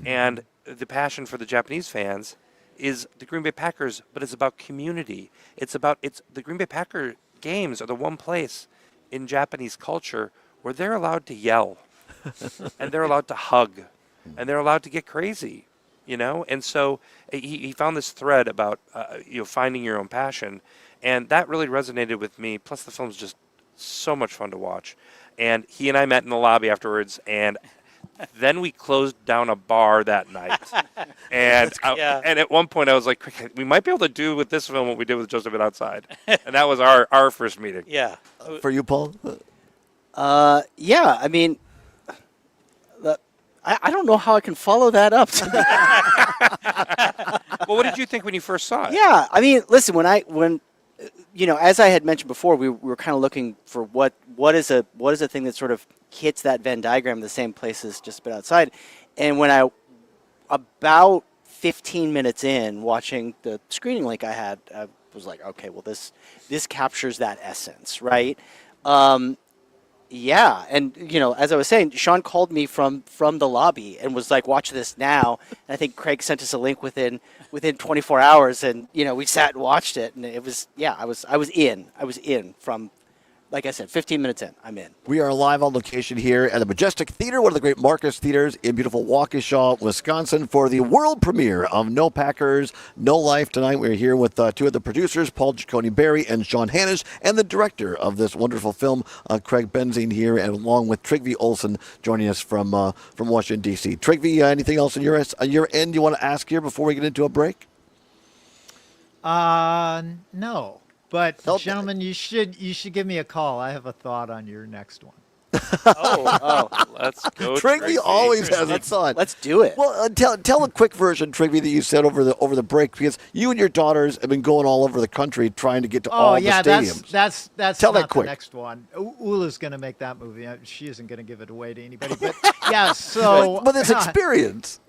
And the passion for the Japanese fans is the Green Bay Packers, but it's about community. The Green Bay Packer games are the one place in Japanese culture where they're allowed to yell and they're allowed to hug and they're allowed to get crazy, And so he found this thread about, finding your own passion. And that really resonated with me. Plus the film's just so much fun to watch. And he and I met in the lobby afterwards, and then we closed down a bar that night. And and at one point I was like, we might be able to do with this film what we did with Just a Bit Outside. And that was our first meeting. Yeah. For you, Paul? Yeah, I mean, I don't know how I can follow that up. Well, what did you think when you first saw it? Yeah, I mean, listen, when as I had mentioned before, we were kind of looking for what is a thing that sort of hits that Venn diagram in the same place as Just a Bit Outside. And when about 15 minutes in watching the screening link I had, I was like, okay, well this captures that essence, right? Yeah, and as I was saying, Sean called me from the lobby and was like, "Watch this now." And I think Craig sent us a link within 24 hours, and we sat and watched it, and it was I was in from, like I said, 15 minutes in, I'm in. We are live on location here at the Majestic Theater, one of the great Marcus theaters in beautiful Waukesha, Wisconsin, for the world premiere of No Packers, No Life. Tonight we're here with two of the producers, Paul Giacone Berry and Sean Hannish, and the director of this wonderful film, Craig Benzine here, and along with Trygve Olsen joining us from Washington, D.C. Trygve, anything else on your end you want to ask here before we get into a break? No. But gentlemen, you should give me a call. I have a thought on your next one. Oh, let's go. Trygve always has a thought. Let's do it. Well, tell a quick version, Trygve, that you said over the break, because you and your daughters have been going all over the country trying to get to all the stadiums. That's tell not that quick. The next one. Ula's going to make that movie. She isn't going to give it away to anybody. But yeah, so but it's experience.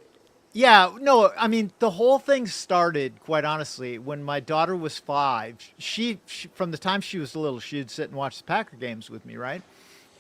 Yeah, no, I mean, the whole thing started, quite honestly, when my daughter was 5. She from the time she was little, she'd sit and watch the Packer games with me, right?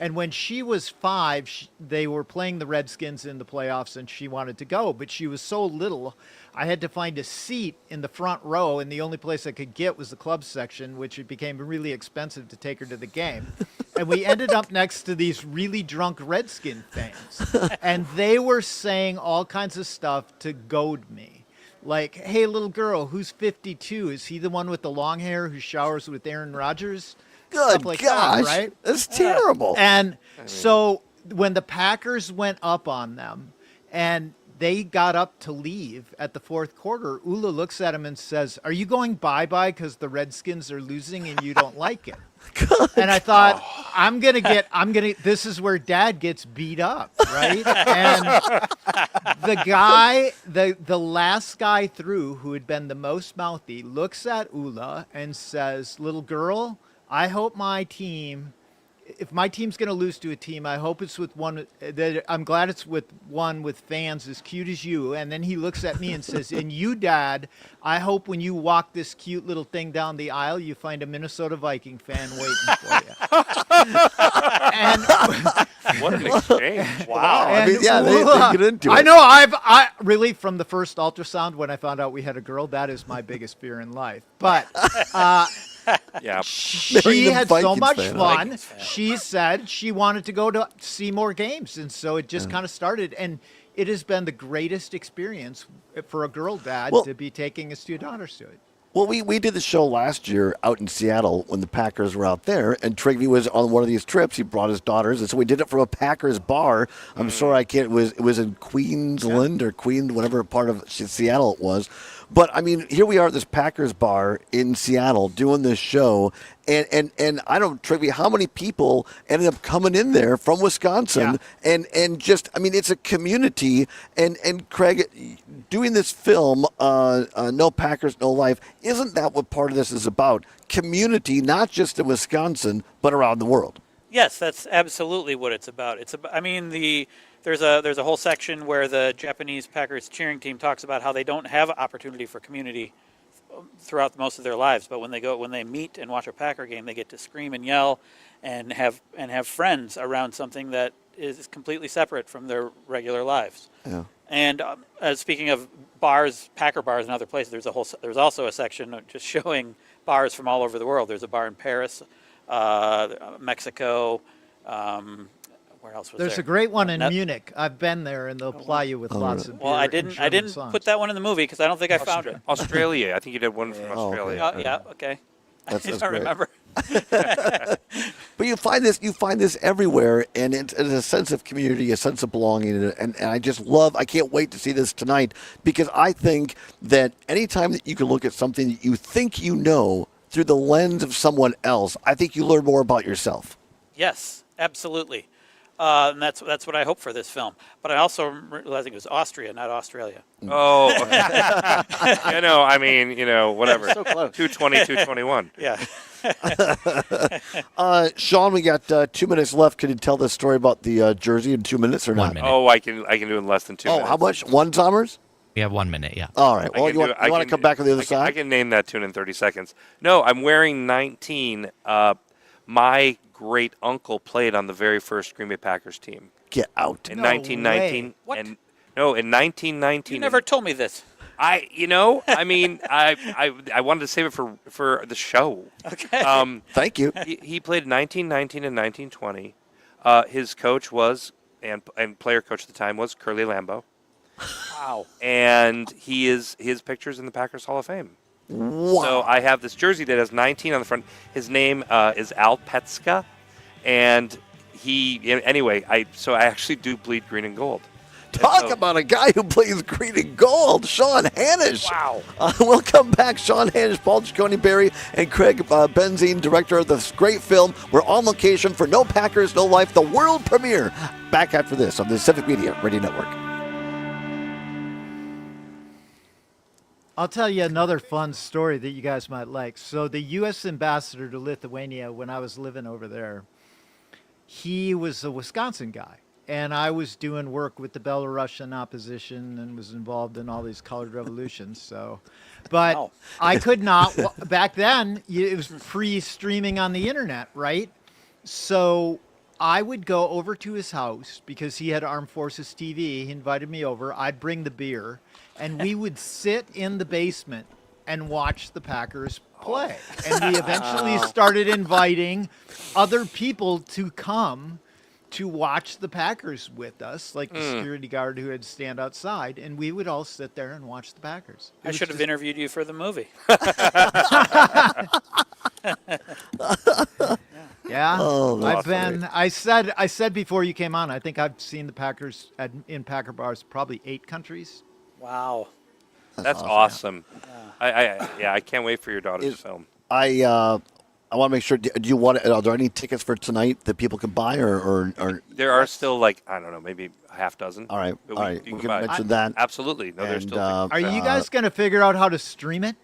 And when she was 5, they were playing the Redskins in the playoffs, and she wanted to go. But she was so little, I had to find a seat in the front row, and the only place I could get was the club section, which it became really expensive to take her to the game. And we ended up next to these really drunk Redskin fans. And they were saying all kinds of stuff to goad me. Like, hey, little girl, who's 52? Is he the one with the long hair who showers with Aaron Rodgers? Good like gosh, that, right? That's terrible. And so when the Packers went up on them, and they got up to leave at the fourth quarter, Ula looks at him and says, "Are you going bye-bye because the Redskins are losing and you don't like it?" And I thought, this is where Dad gets beat up, right? And the last guy through, who had been the most mouthy, looks at Ula and says, "Little girl, I hope my team, if my team's going to lose to a team, I hope it's with one that I'm glad it's with one with fans as cute as you." And then he looks at me and says, "And you, Dad, I hope when you walk this cute little thing down the aisle, you find a Minnesota Viking fan waiting for you." And what an exchange! Wow. I mean, yeah, they get into it. I know. I really, from the first ultrasound when I found out we had a girl, that is my biggest fear in life. But Yeah. she had so Vikings much fan. fun. She said she wanted to go to see more games, and so it just kind of started. And it has been the greatest experience for a girl dad to be taking his two daughters to it. Well, we did the show last year out in Seattle when the Packers were out there, and Trigby was on one of these trips. He brought his daughters, and so we did it from a Packers bar. I'm sorry I can't. It was in Queensland or Queen, whatever part of Seattle it was. But I mean, here we are at this Packers bar in Seattle doing this show, and I don't, Trigby, how many people ended up coming in there from Wisconsin, and just, I mean, it's a community, and Craig, doing this film, No Packers, No Life, isn't that what part of this is about? Community, not just in Wisconsin, but around the world. Yes, that's absolutely what it's about. I mean, there's a whole section where the Japanese Packers cheering team talks about how they don't have opportunity for community throughout most of their lives, but when they meet and watch a Packer game, they get to scream and yell and have friends around something that is completely separate from their regular lives. Yeah. And speaking of bars, Packer bars and other places, there's also a section just showing bars from all over the world. There's a bar in Paris, Mexico. Where else was there? There's a great one in Munich. I've been there, and they'll ply you with lots of beer. Well, I and didn't German songs. put that one in the movie because I don't think I found it. Australia. I think you did one from Australia. Yeah, okay. That's I don't great. remember. But you find this everywhere, and it's a sense of community, a sense of belonging, and I just love. I can't wait to see this tonight, because I think that anytime that you can look at something that you think you know through the lens of someone else, I think you learn more about yourself. Yes, absolutely. And that's what I hope for this film. But I also realizing it was Austria, not Australia. Oh, I mean, whatever. So close. 220, 221. Yeah. Sean, we got 2 minutes left. Can you tell the story about the jersey in 2 minutes or not? 1 minute. Oh, I can do it in less than 2 minutes. Oh, how much? One, Zommers? We have 1 minute, yeah. All right. Well, you want to come back on the other side? I can name that tune in 30 seconds. No, I'm wearing 19. My great uncle played on the very first Green Bay Packers team. Get out. In No 1919. way. What? In 1919. You never told me this. I wanted to save it for the show. Okay. Thank you. He played in 1919 and 1920. His coach was, and player coach at the time was Curly Lambeau. Wow. And his picture's in the Packers Hall of Fame. Wow. So I have this jersey that has 19 on the front. His name is Al Petska, and I actually do bleed green and gold. Talk about a guy who plays green and gold, Sean Hanish. Wow. We'll come back. Sean Hanish, Paul Ciccone-Berry, and Craig Benzine, director of this great film. We're on location for No Packers, No Life, the world premiere. Back after this on the Civic Media Radio Network. I'll tell you another fun story that you guys might like. So the U.S. ambassador to Lithuania, when I was living over there, he was a Wisconsin guy. And I was doing work with the Belarusian opposition and was involved in all these colored revolutions. But I could not, back then, it was pre-streaming on the internet, right? So I would go over to his house because he had Armed Forces TV. He invited me over. I'd bring the beer. And we would sit in the basement and watch the Packers play. And we eventually started inviting other people to come to watch the Packers with us, like the security guard who had to stand outside. And we would all sit there and watch the Packers. I should have interviewed you for the movie. Yeah, Oh, that's I said before you came on. I think I've seen the Packers in Packer bars probably 8 countries. Wow. That's awesome. I can't wait for your daughter's film. I want to make sure. Do you want? Are there any tickets for tonight that people can buy, or There are still like I don't know, maybe a half dozen. all right, But all right, you we can can buy. mention that. Absolutely, no, there's And, still. Are you guys going to figure out how to stream it?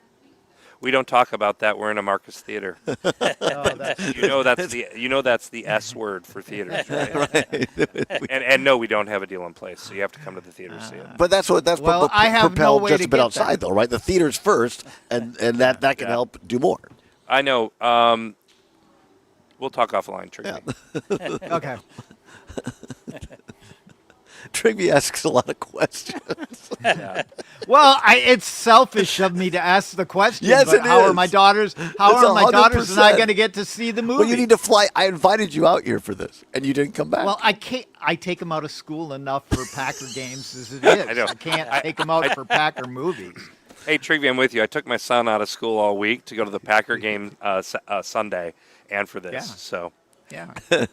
We don't talk about that. We're in a Marcus Theater. You know that's the S word for theaters, right? and no, we don't have a deal in place, so you have to come to the theater to see it. But that's Well, I have no propelled way just to a bit get outside, that. though, right? The theaters first, and that can help do more. I know. We'll talk offline, Trigby. Yeah. Okay. Trigby asks a lot of questions. Yeah. Well, it's selfish of me to ask the question. Yes, but it how is. are my daughters? How It's are my daughters and I 100%. going to get to see the movie? Well, you need to fly. I invited you out here for this, and you didn't come back. Well, I can't. I take them out of school enough for Packer games as it is. I know. I can't take them out for Packer movies. Hey, Trigby, I'm with you. I took my son out of school all week to go to the Packer game Sunday, and for this. Yeah. So. Yeah.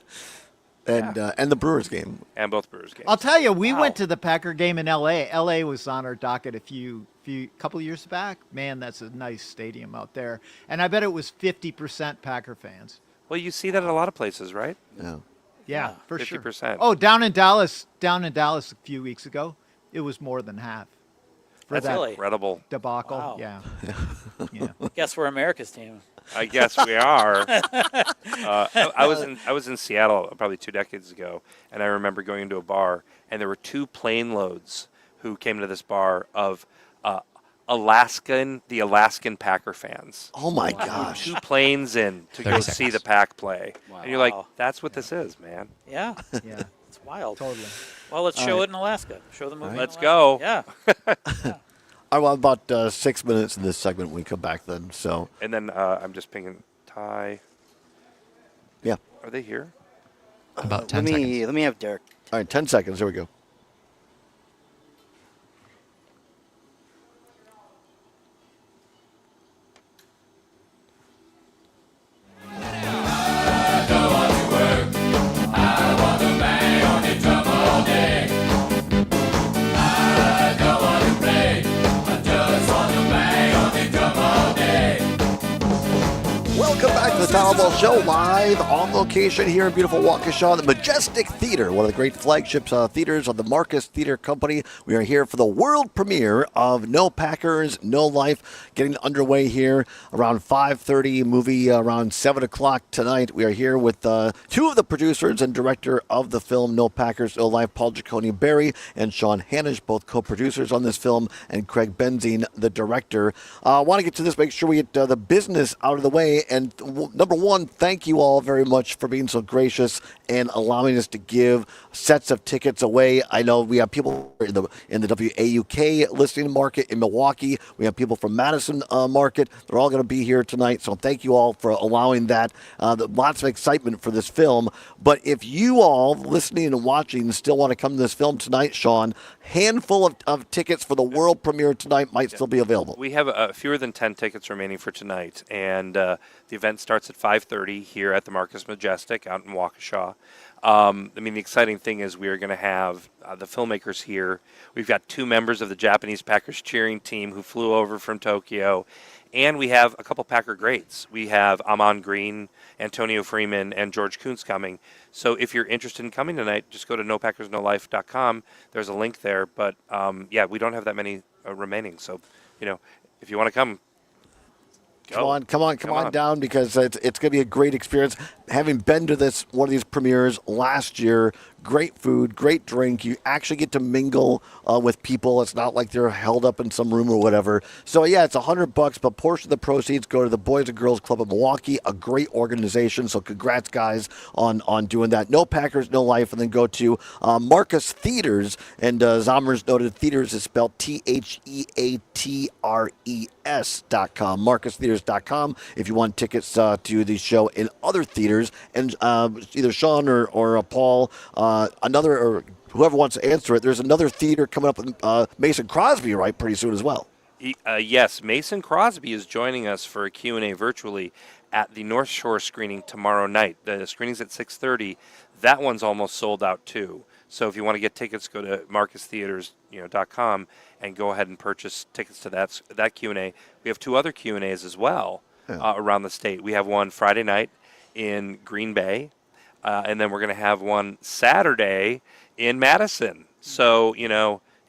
And the Brewers game. And both Brewers games. I'll tell you, we went to the Packer game in L.A. L.A. was on our docket a couple years back. Man, that's a nice stadium out there. And I bet it was 50% Packer fans. Well, you see that at a lot of places, right? Yeah. Yeah, for 50%. sure. Oh, down in Dallas a few weeks ago, it was more than half. For That's that incredible. debacle. Wow. Yeah. Yeah. Guess we're America's team. I guess we are. I was in Seattle probably 2 decades ago, and I remember going into a bar, and there were 2 plane loads who came to this bar of the Alaskan Packer fans. Oh my gosh! 2 planes in to go 30 see seconds. the Pack play, and you're like, Wow. "That's what this is, man." Yeah. Yeah. It's wild. Totally. Well, let's show it in Alaska. Show the movie. in Let's Alaska. go. Yeah. I want about 6 minutes in this segment when we come back. Then, so And then I'm just pinging Ty. yeah. Are they here? About 10 seconds. Let me have Derek. All right, 10 seconds. Here we go. Welcome back to the Todd Allbaugh Show, live on location here in beautiful Waukesha, the Majestic Theater, one of the great flagship theaters of the Marcus Theater Company. We are here for the world premiere of No Packers, No Life, getting underway here around 5:30, movie around 7 o'clock tonight. We are here with 2 of the producers and director of the film No Packers, No Life, Paul Giacone Barry and Sean Hanish, both co-producers on this film, and Craig Benzine, the director. I want to get to this, make sure we get the business out of the way. And number one, thank you all very much for being so gracious and allowing us to give sets of tickets away. I know we have people in the WAUK listening market in Milwaukee. We have people from Madison market. They're all going to be here tonight. So thank you all for allowing that. Lots of excitement for this film. But if you all listening and watching still want to come to this film tonight, Sean, handful of tickets for the world premiere tonight might still be available. We have fewer than 10 tickets remaining for tonight, and the event starts at 5:30 here at the Marcus Majestic out in Waukesha. The exciting thing is we are going to have the filmmakers here. We've got 2 members of the Japanese Packers cheering team who flew over from Tokyo, and we have a couple Packer greats. We have Amon Green, Antonio Freeman, and George Kuntz coming. So if you're interested in coming tonight, just go to nopackersnolife.com. There's a link there, but we don't have that many remaining. So, if you want to come, go. Come on down, because it's going to be a great experience. Having been to one of these premieres last year, great food, great drink. You actually get to mingle with people. It's not like they're held up in some room or whatever. So yeah, it's $100, but portion of the proceeds go to the Boys and Girls Club of Milwaukee, a great organization. So congrats, guys, on doing that. No Packers, No Life, and then go to Marcus Theaters, and Zomers noted theaters is spelled TheaTres.com. MarcusTheaters.com if you want tickets to the show in other theaters. And either Sean or Paul, or whoever wants to answer it, there's another theater coming up with Mason Crosby, right, pretty soon as well. Yes, Mason Crosby is joining us for a Q&A virtually at the North Shore screening tomorrow night. The screening's at 6:30. That one's almost sold out too. So if you want to get tickets, go to marcustheaters.com and go ahead and purchase tickets to that Q&A. We have 2 other Q&As as well around the state. We have one Friday night in Green Bay, and then we're going to have one Saturday in Madison. So,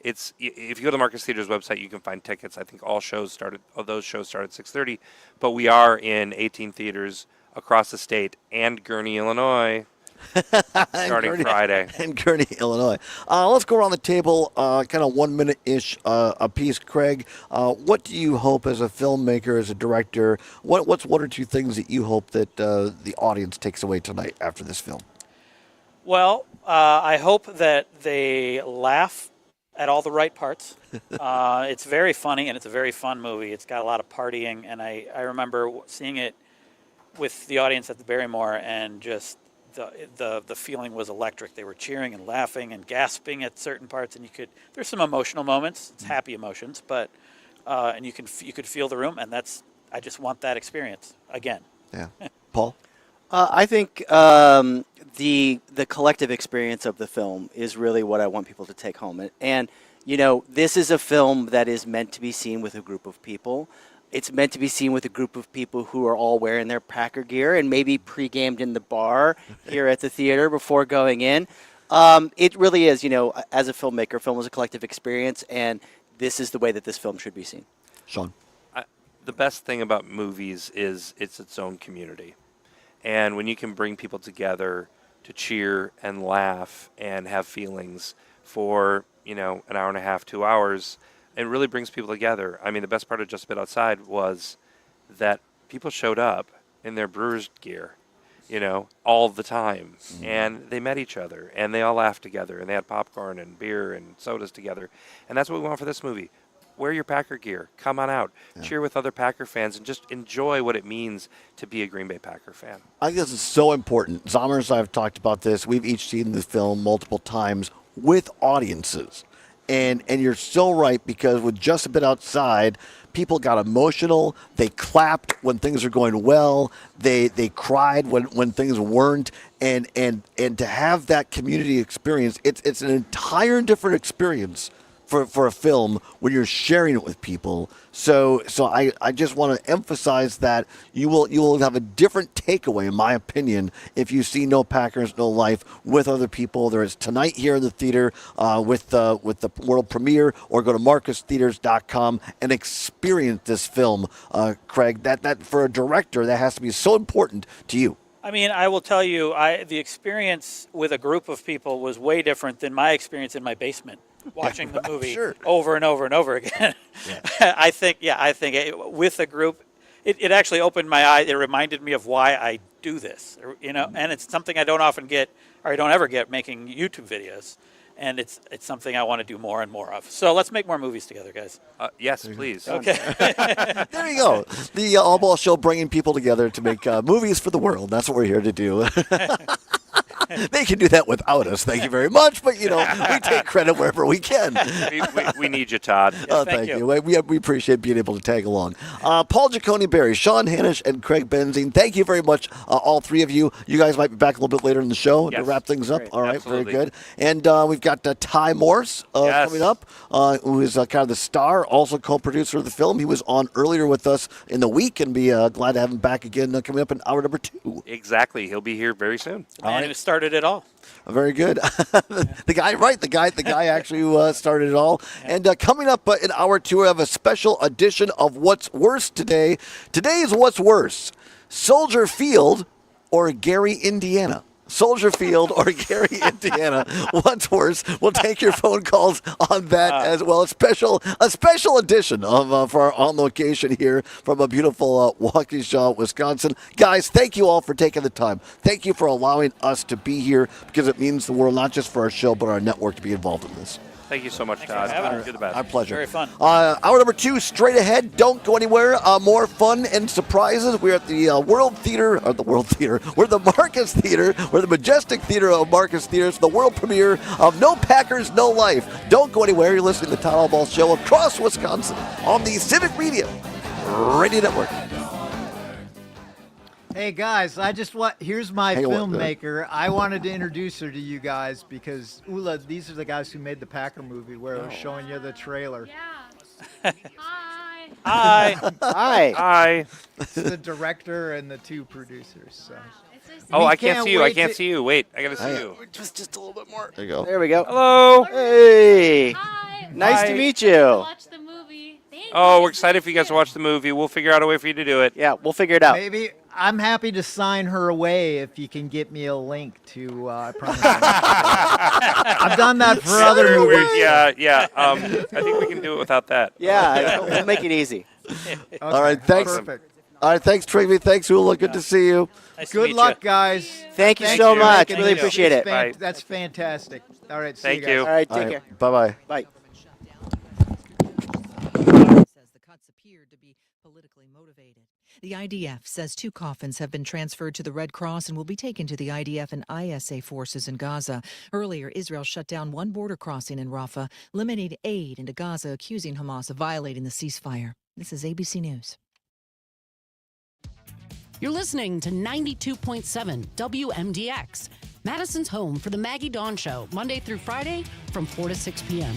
it's, if you go to Marcus Theater's website, you can find tickets. I think those shows start at 6:30, but we are in 18 theaters across the state and Gurnee, Illinois, starting Friday. In Gurnee, Illinois. Let's go around the table, kind of 1 minute-ish a piece. Craig, what do you hope as a filmmaker, as a director, what's 1 or 2 things that you hope that the audience takes away tonight after this film? Well, I hope that they laugh at all the right parts. It's very funny, and it's a very fun movie. It's got a lot of partying, and I remember seeing it with the audience at the Barrymore, and just the feeling was electric. They were cheering and laughing and gasping at certain parts, and there's some emotional moments. It's happy emotions, but and you could feel the room, and I just want that experience again. Yeah, Paul. I think the collective experience of the film is really what I want people to take home. And this is a film that is meant to be seen with a group of people. It's meant to be seen with a group of people who are all wearing their Packer gear and maybe pre-gamed in the bar here at the theater before going in. It really is, as a filmmaker, film is a collective experience, and this is the way that this film should be seen. Sean? The best thing about movies is it's its own community. And when you can bring people together to cheer and laugh and have feelings for, an hour and a half, 2 hours, it really brings people together. I mean, the best part of Just a Bit Outside was that people showed up in their Brewers gear, all the time. And they met each other, and they all laughed together, and they had popcorn and beer and sodas together. And that's what we want for this movie. Wear your Packer gear. Come on out. Yeah. Cheer with other Packer fans and just enjoy what it means to be a Green Bay Packer fan. I think this is so important. Zommers and I have talked about this. We've each seen the film multiple times with audiences. And you're so right, because with Just a Bit Outside, people got emotional. They clapped when things are going well. They cried when things weren't. And to have that community experience, it's an entire different experience for a film when you're sharing it with people. So I just want to emphasize that you will have a different takeaway, in my opinion, if you see No Packers, No Life with other people. There is tonight here in the theater with the world premiere, or go to marcustheaters.com and experience this film. Craig, that for a director, that has to be so important to you. I mean, I will tell you, the experience with a group of people was way different than my experience in my basement watching the movie over and over and over again. Yeah. I think with a group, it actually opened my eyes. It reminded me of why I do this, and it's something I don't often get, or I don't ever get, making YouTube videos. And it's something I want to do more and more of. So let's make more movies together, guys. Yes, please. Okay. There you go. The Allbaugh Show, bringing people together to make movies for the world. That's what we're here to do. They can do that without us. Thank you very much. But, we take credit wherever we can. We need you, Todd. Yes, thank you. We appreciate being able to tag along. Paul Giacone-Berry, Sean Hanisch, and Craig Benzine, thank you very much, all three of you. You guys might be back a little bit later in the show to wrap things up. Great. All right, Absolutely. very good. And we've got Ty Morse coming up, who is kind of the star, also co-producer of the film. He was on earlier with us in the week, and be glad to have him back again coming up in hour number 2. Exactly. He'll be here very soon. And who started it all. Very good. The guy actually who started it all. Yeah. And coming up in hour 2, we have a special edition of What's Worse today. Today's What's Worse, Soldier Field or Gary, Indiana? Soldier Field or Gary, Indiana? What's worse? We'll take your phone calls on that as well. A special edition of for our On Location here from a beautiful Waukesha, Wisconsin. Guys, thank you all for taking the time. Thank you for allowing us to be here, because it means the world, not just for our show, but our network, to be involved in this. Thank you so much, Todd. You're the best. Our pleasure. Very fun. Hour number 2, straight ahead. Don't go anywhere. More fun and surprises. We're at the World Theater, or the World Theater. We're the Marcus Theater. We're the Majestic Theater of Marcus Theaters, the world premiere of No Packers, No Life. Don't go anywhere. You're listening to the Todd Allbaugh Show across Wisconsin on the Civic Media Radio Network. Hey guys, here's my Hey, what- filmmaker. I wanted to introduce her to you guys because Ula, these are the guys who made the Packer movie where I was showing you the trailer. Yeah. Hi. Hi. Hi. Hi. It's the director and the 2 producers. So. It's nice to Oh, We I can't can't see you. I wait can't to- see you. Wait, I gotta see Hey. you. Just a little bit more. There you go. There we go. Hello. Hey. Hi. Nice Hi. to meet To you. watch the movie. Thank Oh, you. we're excited for you guys to watch the movie. We'll figure out a way for you to do it. Yeah, we'll figure it out. Maybe I'm happy to sign her away if you can get me a link to. I promise. I've done that for other movies. Yeah. I think we can do it without that. Yeah, we'll make it easy. All right, thanks. Perfect. All right, thanks, Trigby. Thanks, Hula. Good to see you. Nice to Good meet luck, you. guys. Thank you Thanks so for much. making Really this. appreciate It's it. Bye. That's fantastic. All right, see Thank you. you. Guys. All right, All take right, care. bye-bye. Bye. Says the cuts appeared to be politically motivated. The IDF says 2 coffins have been transferred to the Red Cross and will be taken to the IDF and ISA forces in Gaza. Earlier, Israel shut down 1 border crossing in Rafah, limiting aid into Gaza, accusing Hamas of violating the ceasefire. This is ABC News. You're listening to 92.7 WMDX, Madison's home for the Maggie Dawn Show, Monday through Friday from 4 to 6 p.m.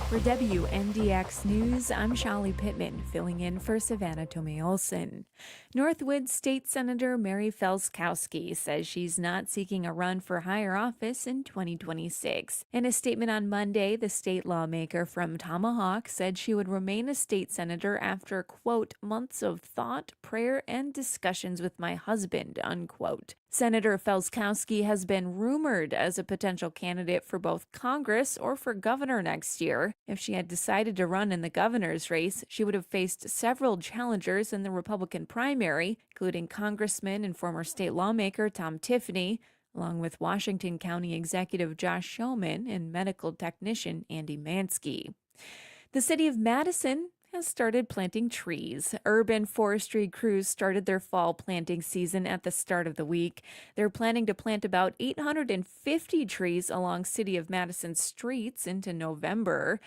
For WMDX News, I'm Shali Pittman, filling in for Savannah Tomei Olson. Northwood State Senator Mary Felskowski says she's not seeking a run for higher office in 2026. In a statement on Monday, the state lawmaker from Tomahawk said she would remain a state senator after, quote, months of thought, prayer, and discussions with my husband, unquote. Senator Felskowski has been rumored as a potential candidate for both Congress or for governor next year. If she had decided to run in the governor's race, she would have faced several challengers in the Republican primary, including Congressman and former state lawmaker Tom Tiffany, along with Washington County Executive Josh Shulman and medical technician Andy Mansky. The city of Madison has started planting trees. Urban forestry crews started their fall planting season at the start of the week. They're planning to plant about 850 trees along City of Madison streets into November.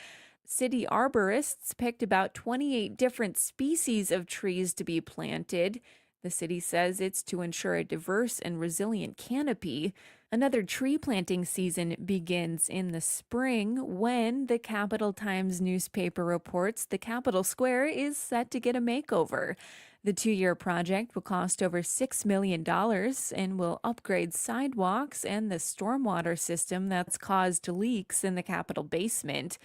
City arborists picked about 28 different species of trees to be planted. The city says it's to ensure a diverse and resilient canopy. Another tree planting season begins in the spring when the Capital Times newspaper reports the Capitol Square is set to get a makeover. The 2-year project will cost over $6 million and will upgrade sidewalks and the stormwater system that's caused leaks in the Capitol basement.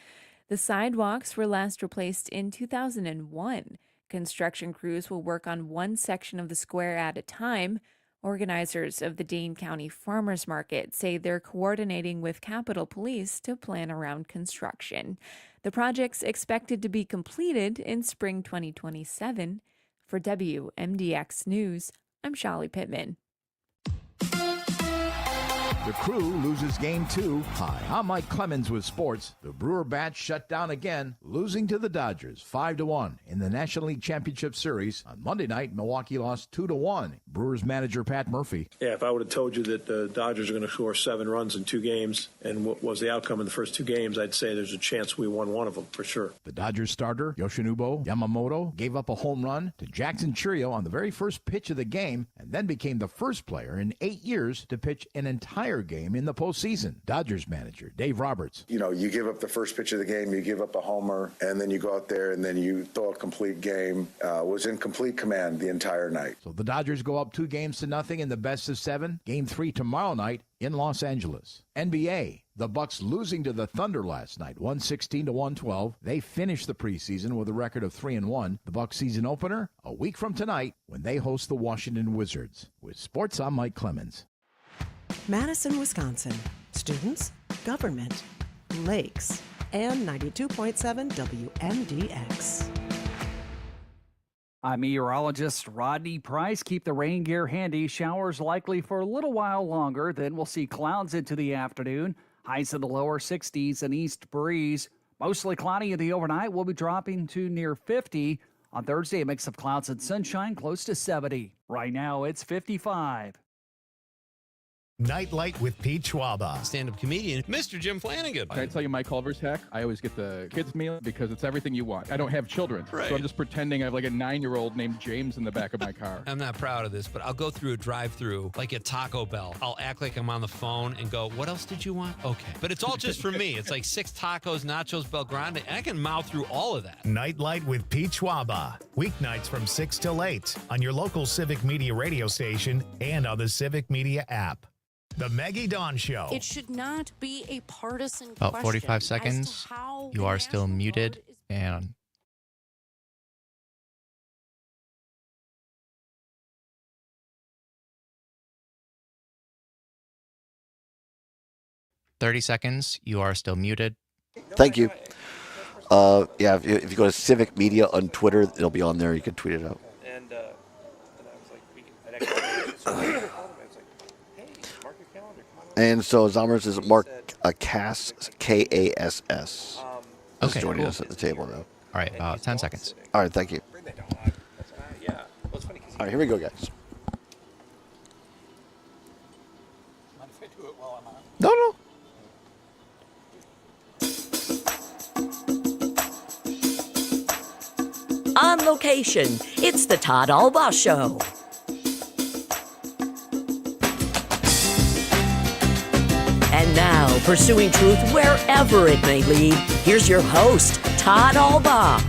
The sidewalks were last replaced in 2001. Construction crews will work on one section of the square at a time. Organizers of the Dane County Farmers Market say they're coordinating with Capitol Police to plan around construction. The project's expected to be completed in spring 2027. For WMDX News, I'm Shali Pittman. The Crew loses Game 2. Hi, I'm Mike Clemens with sports. The Brewer Bats shut down again, losing to the Dodgers 5-1 in the National League Championship Series. On Monday night, Milwaukee lost 2-1. Brewers manager Pat Murphy. Yeah, if I would have told you that the Dodgers are going to score 7 runs in 2 games and what was the outcome in the first 2 games, I'd say there's a chance we won one of them for sure. The Dodgers starter, Yoshinobu Yamamoto, gave up a home run to Jackson Chourio on the very first pitch of the game and then became the first player in 8 years to pitch an entire game in the postseason. Dodgers manager Dave Roberts. You know, you give up the first pitch of the game, you give up a homer, and then you go out there and then you throw a complete game. Was in complete command the entire night. So the Dodgers go up 2-0 in the best of 7. Game 3 tomorrow night in Los Angeles. NBA. The Bucks losing to the Thunder last night, 116-112. They finished the preseason with a record of 3-1. The Bucks season opener a week from tonight when they host the Washington Wizards. With sports, I'm Mike Clemens. Madison, Wisconsin. Students, government, lakes, and 92.7 WMDX. I'm meteorologist Rodney Price. Keep the rain gear handy. Showers likely for a little while longer. Then we'll see clouds into the afternoon. Highs in the lower 60s and east breeze. Mostly cloudy in the overnight. We'll be dropping to near 50. On Thursday, a mix of clouds and sunshine close to 70. Right now, it's 55. Nightlight with Pete Schwaba. Stand-up comedian, Mr. Jim Flanagan. Can I tell you my Culver's hack? I always get the kids meal because it's everything you want. I don't have children, Right. so I'm just pretending I have like a 9-year-old named James in the back of my car. I'm not proud of this, but I'll go through a drive-through like at Taco Bell. I'll act like I'm on the phone and go, what else did you want? Okay. But it's all just for me. It's like 6 tacos, nachos, Bel Grande, and I can mouth through all of that. Nightlight with Pete Schwaba. Weeknights from 6 till 8 on your local Civic Media radio station and on the Civic Media app. The Maggie Dawn Show. It should not be a partisan About question 45 as to seconds. how You the are still national muted. guard is- And 30 seconds. You are still muted. Thank you. Yeah, if you go to Civic Media on Twitter, it'll be on there. You can tweet it out. And I was like, I'd actually it's like, hey, mark your calendar. Come on. And so Zomers is Mark Cass, K-A-S-S. Is Okay, joining cool. us at the table now. All right, about 10 seconds. All right, thank you. Yeah. Well, it's funny 'cause All right, here we go, guys. Mind if I do it while I'm on? No. On location, it's the Todd Allbaugh Show. And now, pursuing truth wherever it may lead, here's your host, Todd Allbaugh.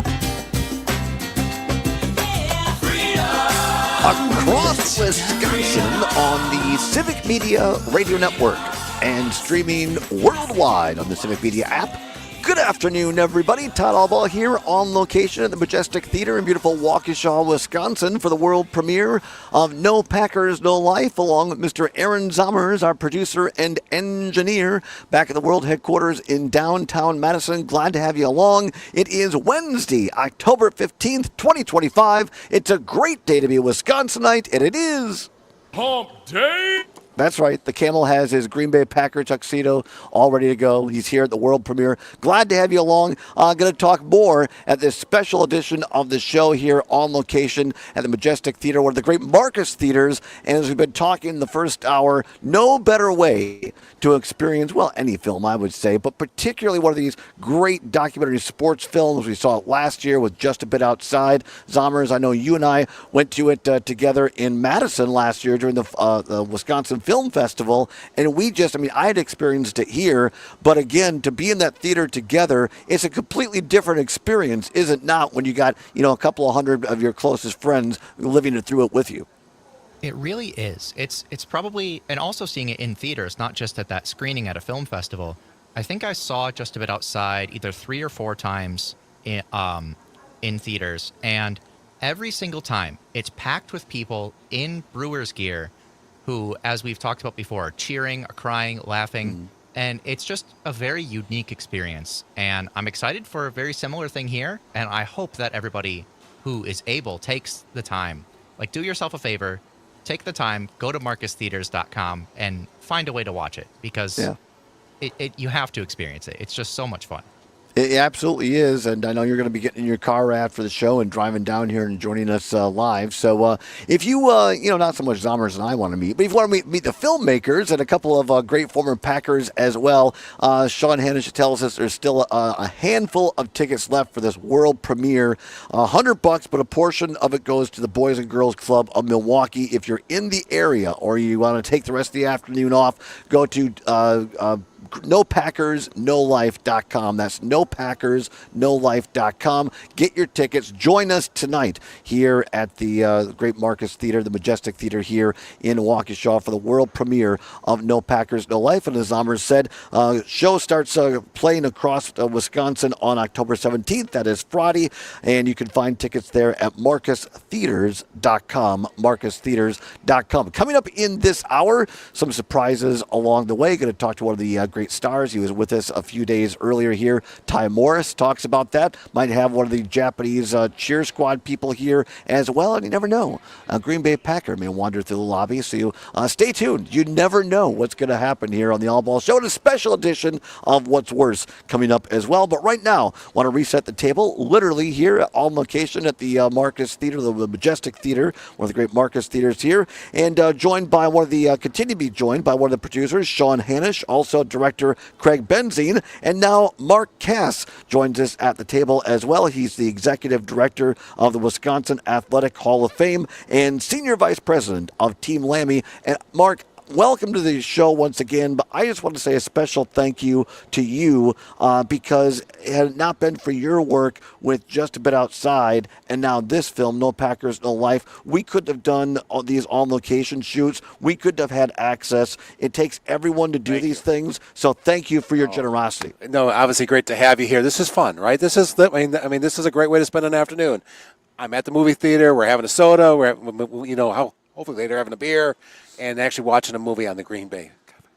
Across Wisconsin on the Civic Media Radio Network and streaming worldwide on the Civic Media app. Good afternoon, everybody. Todd Allbaugh here on location at the Majestic Theater in beautiful Waukesha, Wisconsin for the world premiere of No Packers, No Life, along with Mr. Aaron Zomers, our producer and engineer, back at the world headquarters in downtown Madison. Glad to have you along. It is Wednesday, October 15th, 2025. It's a great day to be a Wisconsinite, and it is Hump Day. That's right. The Camel has his Green Bay Packer tuxedo all ready to go. He's here at the world premiere. Glad to have you along. Going to talk more at this special edition of the show here on location at the Majestic Theater, one of the great Marcus theaters. And as we've been talking the first hour, no better way to experience, well, any film, I would say, but particularly one of these great documentary sports films. We saw it last year with Just a Bit Outside. Zomers, I know you and I went to it together in Madison last year during the Wisconsin Film Festival, and I had experienced it here, but again, to be in that theater together, it's a completely different experience, is it not, when you got, a couple of hundred of your closest friends living it through it with you? It really is. It's probably, and also seeing it in theaters, not just at that screening at a film festival. I think I saw Just a Bit Outside either 3 or 4 times in theaters, and every single time it's packed with people in Brewers gear who, as we've talked about before, are cheering, are crying, laughing, and it's just a very unique experience. And I'm excited for a very similar thing here, and I hope that everybody who is able takes the time. Like, do yourself a favor, take the time, go to marcustheaters.com and find a way to watch it, because you have to experience it. It's just so much fun. It absolutely is, and I know you're going to be getting in your car after the show and driving down here and joining us live. So if you, not so much Zomers and I want to meet, but if you want to meet the filmmakers and a couple of great former Packers as well, Sean Hanish tells us there's still a handful of tickets left for this world premiere. $100, but a portion of it goes to the Boys and Girls Club of Milwaukee. If you're in the area or you want to take the rest of the afternoon off, go to NoPackersNoLife.com. That's NoPackersNoLife.com. Get your tickets. Join us tonight here at the Great Marcus Theater, the Majestic Theater here in Waukesha for the world premiere of No Packers, No Life. And as Zomers said, show starts playing across Wisconsin on October 17th. That is Friday. And you can find tickets there at MarcusTheaters.com. MarcusTheaters.com. Coming up in this hour, some surprises along the way. Going to talk to one of the great stars. He was with us a few days earlier here. Ty Morris talks about that. Might have one of the Japanese cheer squad people here as well, and you never know. A Green Bay Packer may wander through the lobby, so you stay tuned. You never know what's going to happen here on the Allbaugh Show, and a special edition of What's Worse coming up as well. But right now, want to reset the table, literally here on location at the Marcus Theater, the Majestic Theater, one of the great Marcus Theaters here, and joined by continue to be joined by one of the producers, Sean Hanisch, also director Craig Benzine, and now Mark Cass joins us at the table as well. He's the executive director of the Wisconsin Athletic Hall of Fame and senior vice president of Team Lammy. And Mark, welcome to the show once again, but I just want to say a special thank you to you because had it not been for your work with Just a Bit Outside and now this film, No Packers, No Life, we couldn't have done all these on-location shoots. We couldn't have had access. It takes everyone to do these things, so thank you for your generosity. No, obviously great to have you here. This is fun, right? This is this is a great way to spend an afternoon. I'm at the movie theater. We're having a soda. Hopefully later having a beer and actually watching a movie on the Green Bay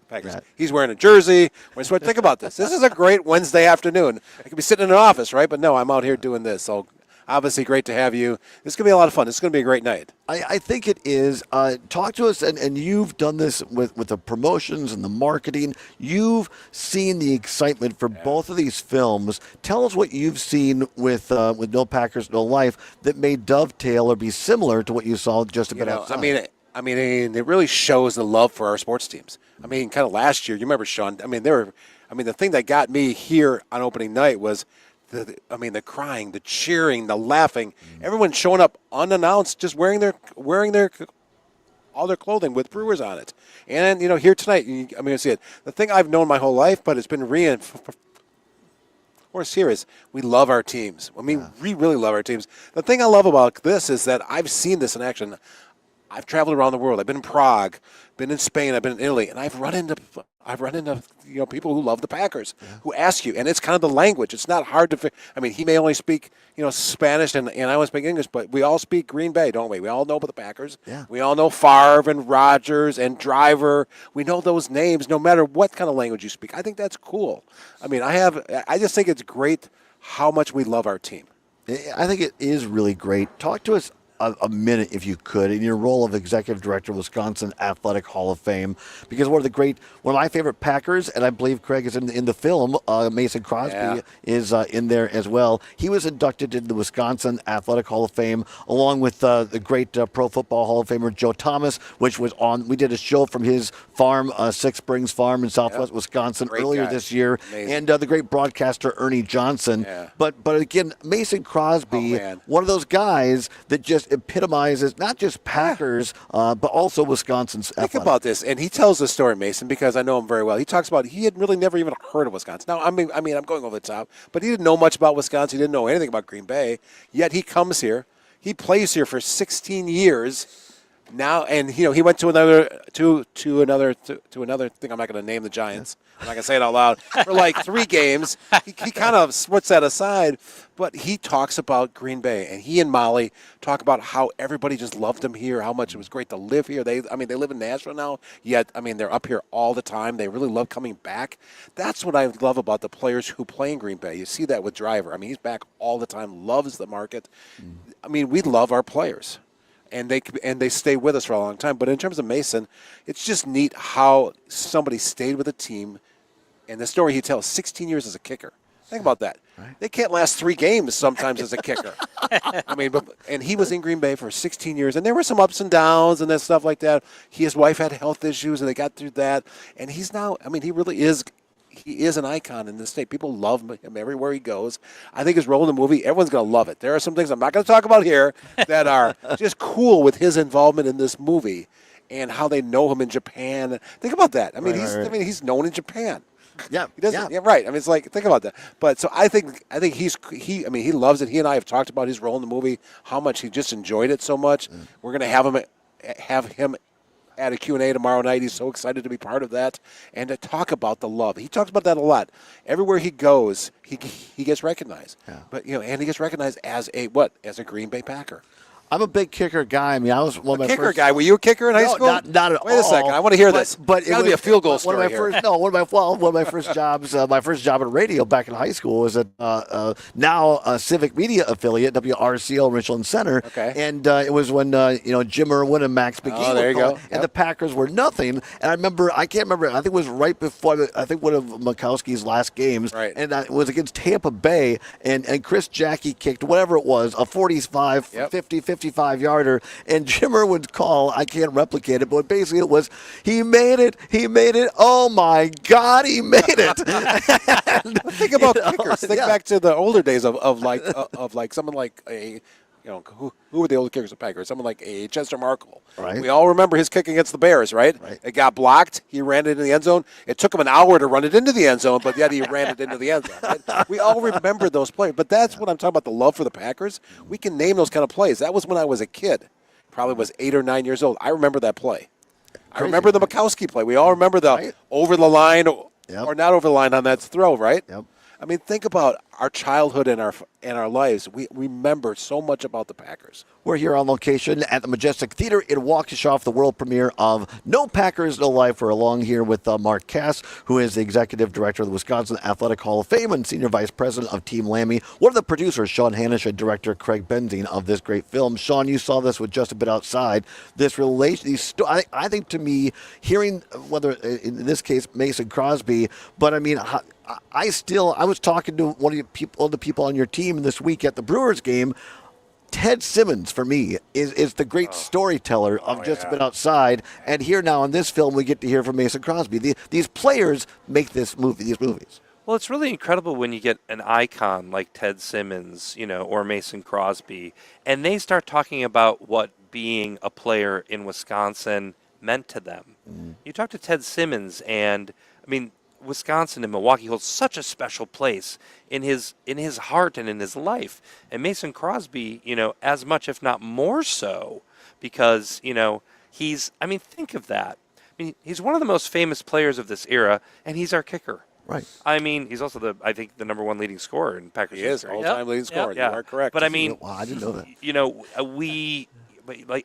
Packers. Right. He's wearing a jersey. Think about this. This is a great Wednesday afternoon. I could be sitting in an office, right? But no, I'm out here doing this. So obviously great to have you. This is going to be a lot of fun. This is going to be a great night. I think it is. Talk to us, and you've done this with the promotions and the marketing. You've seen the excitement for both of these films. Tell us what you've seen with No Packers, No Life that may dovetail or be similar to what you saw Just a Bit Outside. I mean, it really shows the love for our sports teams. I mean, kind of last year, you remember, Sean? The thing that got me here on opening night was the crying, the cheering, the laughing, everyone showing up unannounced, just wearing their all their clothing with Brewers on it. And here tonight, see it. The thing I've known my whole life, but it's been reinforced here is we love our teams. We really love our teams. The thing I love about this is that I've seen this in action. I've traveled around the world. I've been in Prague, been in Spain, I've been in Italy, and I've run into people who love the Packers who ask you, and it's kind of the language. It's not hard to. He may only speak Spanish, and I only speak English, but we all speak Green Bay, don't we? We all know about the Packers. Yeah. We all know Favre and Rodgers and Driver. We know those names, no matter what kind of language you speak. I think that's cool. I just think it's great how much we love our team. I think it is really great. Talk to us a minute, if you could, in your role of executive director of Wisconsin Athletic Hall of Fame, because one of my favorite Packers, and I believe Craig is in the film, Mason Crosby is in there as well. He was inducted into the Wisconsin Athletic Hall of Fame along with the great Pro Football Hall of Famer Joe Thomas, which was on. We did a show from his farm, Six Springs Farm in Southwest Wisconsin earlier this year, and the great broadcaster Ernie Johnson. Yeah. But again, Mason Crosby, one of those guys that just epitomizes not just Packers, but also Wisconsin's athletics. Think about this, and he tells this story, Mason, because I know him very well. He talks about he had really never even heard of Wisconsin. Now, I'm going over the top, but he didn't know much about Wisconsin. He didn't know anything about Green Bay. Yet he comes here. He plays here for 16 years now, and he went to another thing. I'm not going to name the Giants. I'm not going to say it out loud. For like 3 games, he kind of puts that aside, but he talks about Green Bay, and he and Molly talk about how everybody just loved him here, how much it was great to live here. They live in Nashville now, yet, they're up here all the time. They really love coming back. That's what I love about the players who play in Green Bay. You see that with Driver. He's back all the time, loves the market. We love our players. And they stay with us for a long time. But in terms of Mason, it's just neat how somebody stayed with a team. And the story he tells, 16 years as a kicker. Think about that. Right. They can't last 3 games sometimes as a kicker. And he was in Green Bay for 16 years. And there were some ups and downs and that stuff like that. His wife had health issues, and they got through that. And he's now, he really is. He is an icon in this state. People love him everywhere he goes. I think his role in the movie, everyone's going to love it. There are some things I'm not going to talk about here that are just cool with his involvement in this movie and how they know him in Japan. Think about that. He's known in Japan. Yeah, he doesn't. Yeah, right. It's like, think about that. But so I think he loves it. He and I have talked about his role in the movie, how much he just enjoyed it so much. We're going to have him at a Q&A tomorrow night. He's so excited to be part of that and to talk about the love. He talks about that a lot. Everywhere he goes, he gets recognized. Yeah. But and he gets recognized as a Green Bay Packer. I'm a big kicker guy. I mean, I was one of my kicker first guy. Were you a kicker in high school? Not at all. Wait a second. I want to hear this. But It's got to be a field goal story one of my here. first, no, one of my first jobs. My first job in radio back in high school was at now a Civic Media affiliate, WRCL Richland Center. Okay. And it was when Jim Irwin and Max McGee. Oh, there you go. And the Packers were nothing. And I can't remember. I think it was right before. I think one of Mikowski's last games. Right. And it was against Tampa Bay. And Chris Jackie kicked whatever it was, a 45, 50, 55 yarder. And Jim Irwin's call, I can't replicate it, but basically it was, he made it. Oh my God, he made it. Think about kickers. Think back to the older days of like someone like a, who were the old kickers of Packers? Someone like a Chester Markle. Right. We all remember his kick against the Bears, right? It got blocked. He ran it into the end zone. It took him an hour to run it into the end zone, but yet he ran it into the end zone. Right? We all remember those plays. But that's what I'm talking about, the love for the Packers. We can name those kind of plays. That was when I was a kid. Probably was 8 or 9 years old. I remember that play. I remember the Mikowski play. We all remember the over the line or not over the line on that throw, right? Yep. I mean, think about our childhood and our lives. We remember so much about the Packers. We're here on location at the Majestic Theater in Waukesha, the world premiere of No Packers, No Life. We're along here with Mark Cass, who is the executive director of the Wisconsin Athletic Hall of Fame and senior vice president of Team Lammy. One of the producers, Sean Hanisch, and director Craig Benzine of this great film. Sean, you saw this with Just a Bit Outside. This relation, I think to me, hearing whether in this case Mason Crosby, but I mean, I was talking to one of the people on your team this week at the Brewers game. Ted Simmons, for me, is the great storyteller of Just a Bit Outside. And here now in this film, we get to hear from Mason Crosby. These players make these movies. Well, it's really incredible when you get an icon like Ted Simmons, or Mason Crosby, and they start talking about what being a player in Wisconsin meant to them. You talk to Ted Simmons, and I mean, Wisconsin and Milwaukee holds such a special place in his heart and in his life. And Mason Crosby, as much if not more so, because think of that. I mean, he's one of the most famous players of this era, and he's our kicker. Right. I mean, he's also the number one leading scorer in Packers history. He is all-time leading scorer. Yeah. You are correct. But I mean, wow, I didn't know that.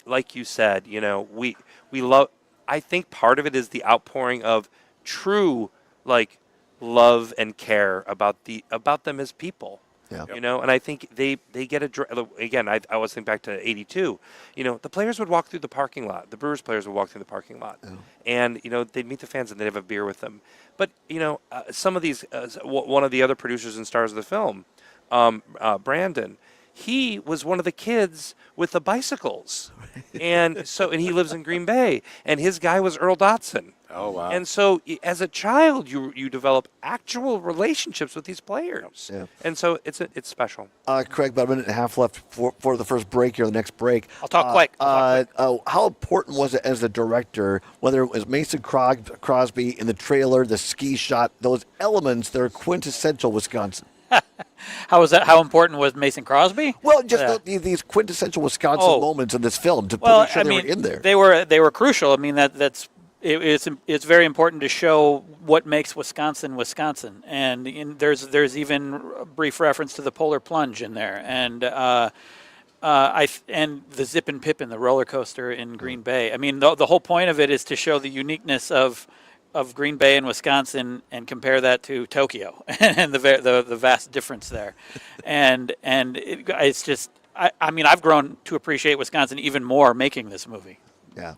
Like you said, we love. I think part of it is the outpouring of true love and care about them as people. Yeah. And I think they get again. I always think back to '82. The players would walk through the parking lot. The Brewers players would walk through the parking lot, and they'd meet the fans and they'd have a beer with them. But some of these, one of the other producers and stars of the film, Brandon, he was one of the kids with the bicycles, and he lives in Green Bay, and his guy was Earl Dotson. Oh, wow. And so as a child, you develop actual relationships with these players. Yeah. And so it's special. Craig, about a minute and a half left for the first break here, the next break. I'll talk quick. How important was it as the director, whether it was Mason Crosby in the trailer, the ski shot, those elements that are quintessential Wisconsin? How was that? How important was Mason Crosby? Well, just these quintessential Wisconsin moments in this film to make sure they were in there. They were crucial. I mean, it's very important to show what makes Wisconsin Wisconsin, and there's even a brief reference to the polar plunge in there, and and the Zip and Pippin, the roller coaster in Green Bay. I mean, the whole point of it is to show the uniqueness of Green Bay and Wisconsin and compare that to Tokyo and the vast difference there, and it's just I mean, I've grown to appreciate Wisconsin even more making this movie. Yeah,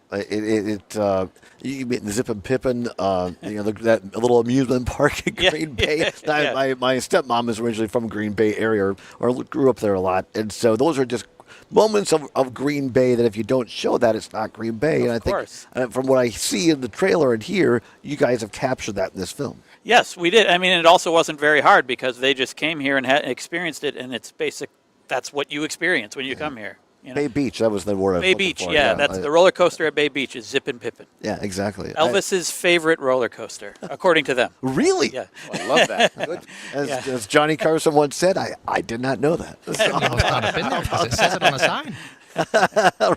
you mean the Zip and Pippin, that little amusement park in Green Bay. My stepmom is originally from Green Bay area or grew up there a lot, and so those are just moments of Green Bay that if you don't show that, it's not Green Bay. Of course. Think from what I see in the trailer and here, you guys have captured that in this film. Yes, we did. I mean, it also wasn't very hard because they just came here and experienced it, and it's basic. That's what you experience when you come here. Bay Beach, that was the word. Bay Beach, that's the roller coaster at Bay Beach is Zip and Pippin. Yeah, exactly. Elvis's favorite roller coaster, according to them. Really? Yeah. Oh, I love that. Good. As Johnny Carson once said, I did not know that. I've been there because it says it on the sign.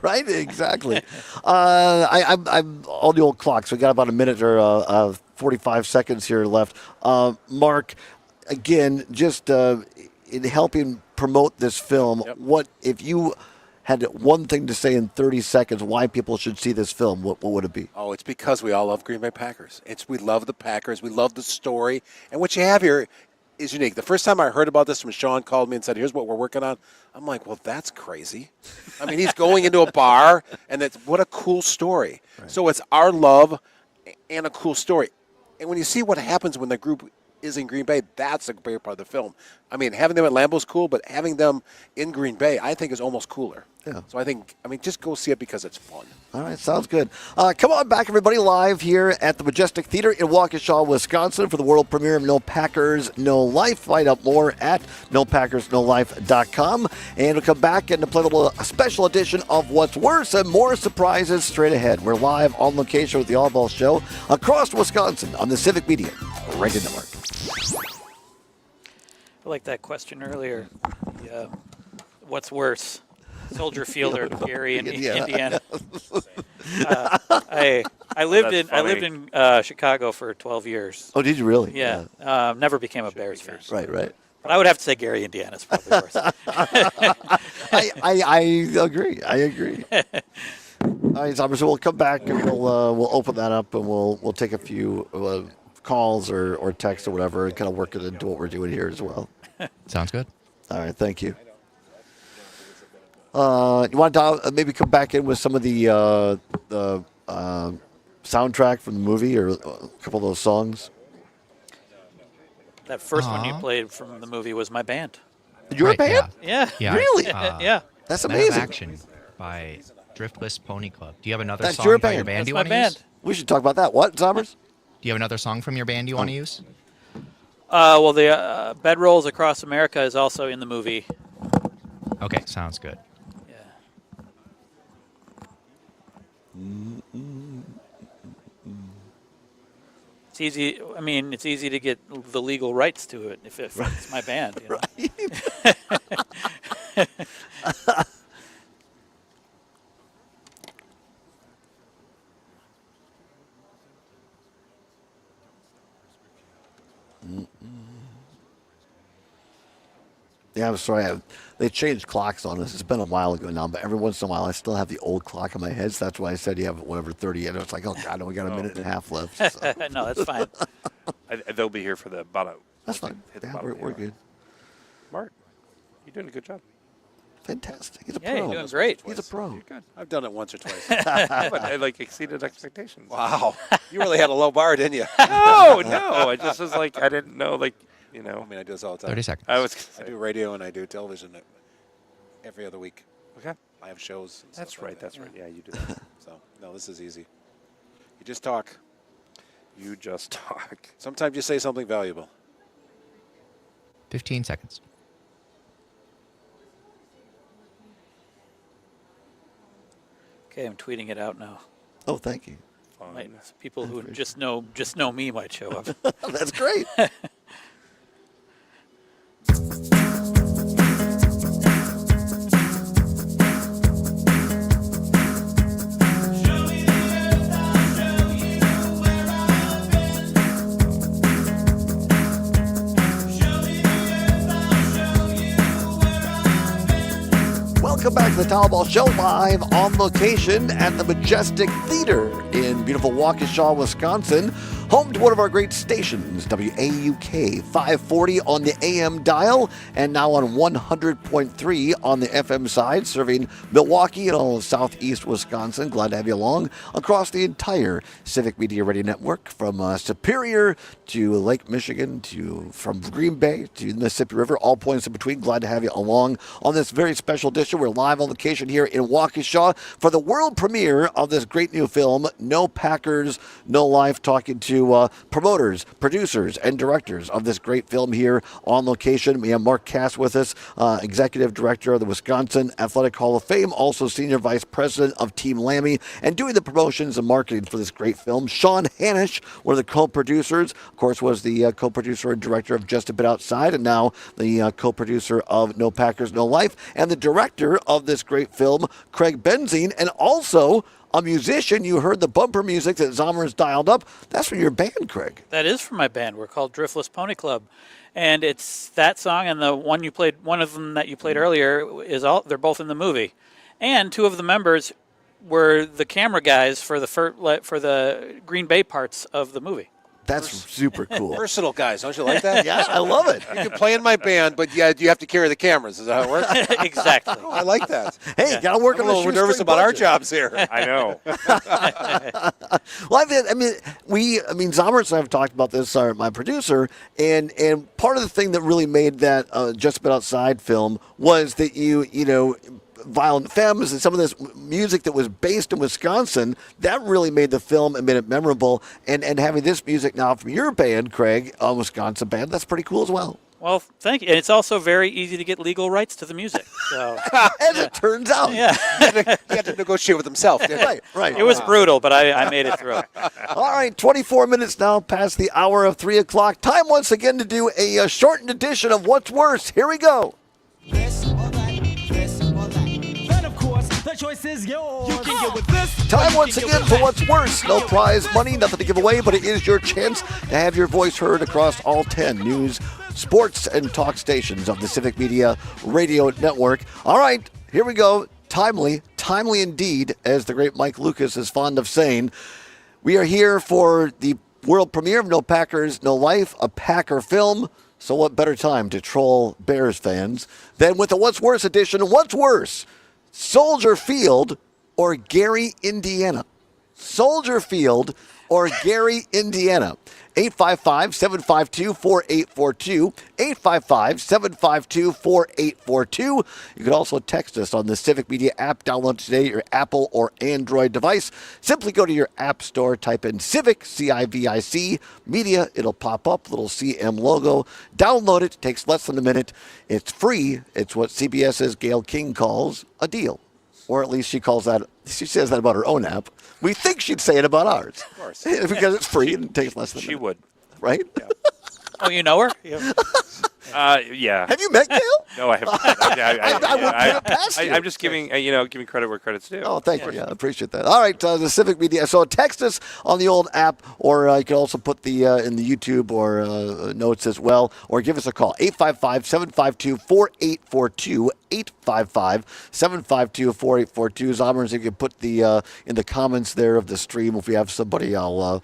Right, exactly. I'm on the old clock, so we got about a minute or 45 seconds here left. Mark, again, just in helping promote this film, what if you had one thing to say in 30 seconds why people should see this film, what would it be? Oh, it's because we all love Green Bay Packers. We love the Packers. We love the story. And what you have here is unique. The first time I heard about this when Sean called me and said, here's what we're working on, I'm like, well, that's crazy. I mean, he's going into a bar, and what a cool story. Right. So it's our love and a cool story. And when you see what happens when the group is in Green Bay, that's a great part of the film. I mean, having them at Lambeau's cool, but having them in Green Bay, I think is almost cooler. Yeah. So just go see it because it's fun. All right, sounds good. Come on back, everybody, live here at the Majestic Theater in Waukesha, Wisconsin for the world premiere of No Packers, No Life. Find out more at NoPackersNoLife.com. And we'll come back and play a special edition of What's Worse and more surprises straight ahead. We're live on location with the Allbaugh Show across Wisconsin on the Civic Media Radio Network. I like that question earlier. What's worse, Soldier Field or Gary in Indiana? I lived in Chicago for 12 years. Oh, did you really? Yeah. Never became a Bears fan. Right. But I would have to say Gary, Indiana is probably worse. I agree. All right, so we'll come back and we'll open that up and we'll take a few calls or texts or whatever and kind of work it into what we're doing here as well. Sounds good. All right, thank you. You want to maybe come back in with some of the soundtrack from the movie or a couple of those songs? That first one you played from the movie was my band. Your band? Yeah. Really? Yeah. That's Men amazing. of Action by Driftless Pony Club. Do you have another That's song your by band. your band That's you my want to band. use? We should talk about that. What, Zombers? Do you have another song from your band you want to use? Well, the Bedrolls Across America is also in the movie. Okay, sounds good. It's easy. I mean, it's easy to get the legal rights to it if it's my band. You know? Yeah, I'm sorry. They changed clocks on us. It's been a while ago now, but every once in a while I still have the old clock in my head. So that's why I said you have whatever 30. And it's like, oh God, we got a minute and a half left. So. No, that's fine. They'll be here for the bottom. That's fine. Yeah, we're good. Mark, you're doing a good job. Fantastic. He's a Yeah, pro. you're doing great. He's a pro. You're good. I've done it once or twice. But I exceeded expectations. Wow. You really had a low bar, didn't you? No. I just was like, I didn't know, I mean, I do this all the time. 30 seconds. I do radio and I do television every other week. Okay. I have shows. And That's stuff right. like That's that. right. Yeah, you do that. So, no, this is easy. You just talk. You just talk. Sometimes you say something valuable. 15 seconds. Okay, I'm tweeting it out now. Oh, thank you. People who just know me might show up. That's great. Welcome back to the Allbaugh Show, live on location at the Majestic Theater in beautiful Waukesha, Wisconsin. Home to one of our great stations, WAUK 540 on the AM dial and now on 100.3 on the FM side, serving Milwaukee and all of southeast Wisconsin. Glad to have you along across the entire Civic Media Radio Network from Superior to Lake Michigan to from Green Bay to the Mississippi River, all points in between. Glad to have you along on this very special edition. We're live on location here in Waukesha for the world premiere of this great new film, No Packers, No Life, talking to promoters, producers, and directors of this great film here on location. We have Mark Cass with us, Executive Director of the Wisconsin Athletic Hall of Fame, also Senior Vice President of Team Lammy, and doing the promotions and marketing for this great film. Sean Hanisch, one of the co-producers, of course, was the co-producer and director of Just a Bit Outside, and now the co-producer of No Packers, No Life, and the director of this great film, Craig Benzine, and also a musician. You heard the bumper music that Zommer's dialed up. That's from your band, Craig. That is from my band. We're called Driftless Pony Club, and it's that song and the one you played. One of them that you played earlier is all. They're both in the movie, And 2 of the members were the camera guys for the Green Bay parts of the movie. That's super cool. Versatile guys, don't you like that? Yeah, I love it. You can play in my band, but yeah, you have to carry the cameras. Is that how it works? Exactly. Oh, I like that. Hey, gotta work I'm on a the little nervous about our jobs here. I know. Well, Zommers and I have talked about this, my producer, and part of the thing that really made that Just About Outside film was that you know, Violent Femmes and some of this music that was based in Wisconsin, that really made the film and made it memorable. And having this music now from your band, Craig, a Wisconsin band, that's pretty cool as well. Well, thank you. And it's also very easy to get legal rights to the music. So, as it turns out. Yeah. He had to negotiate with himself, didn't he? Right. It was brutal, but I made it through. All right, 24 minutes now past the hour of 3 o'clock. Time once again to do a shortened edition of What's Worse. Here we go. The choice is yours. You can get with this. Time once again for What's Worse. No prize money, nothing to give away, but it is your chance to have your voice heard across all 10 news, sports, and talk stations of the Civic Media Radio Network. All right, here we go. Timely indeed, as the great Mike Lucas is fond of saying. We are here for the world premiere of No Packers, No Life, a Packer film. So what better time to troll Bears fans than with the What's Worse edition? What's Worse? Soldier Field or Gary, Indiana? Soldier Field or Gary, Indiana? 855-752-4842. 855-752-4842. You can also text us on the Civic Media app. Download today your Apple or Android device. Simply go to your app store, type in Civic, C-I-V-I-C, Media. It'll pop up, little CM logo. Download it. It takes less than a minute. It's free. It's what CBS's Gail King calls a deal. Or at least she says that about her own app. We think she'd say it about ours. Of course. Because it's free and it takes less than a minute. She would. Right? Yeah. Oh, you know her? Yeah. Yeah. Have you met Gail? No, I haven't. I wouldn't put it past you. I'm just giving credit where credit's due. Oh, thank you. Yeah, I appreciate that. All right, the Civic Media. So text us on the old app, or you can also put the in the YouTube or notes as well, or give us a call, 855-752-4842, 855-752-4842. Zommers, you can put the in the comments there of the stream. If we have somebody, we'll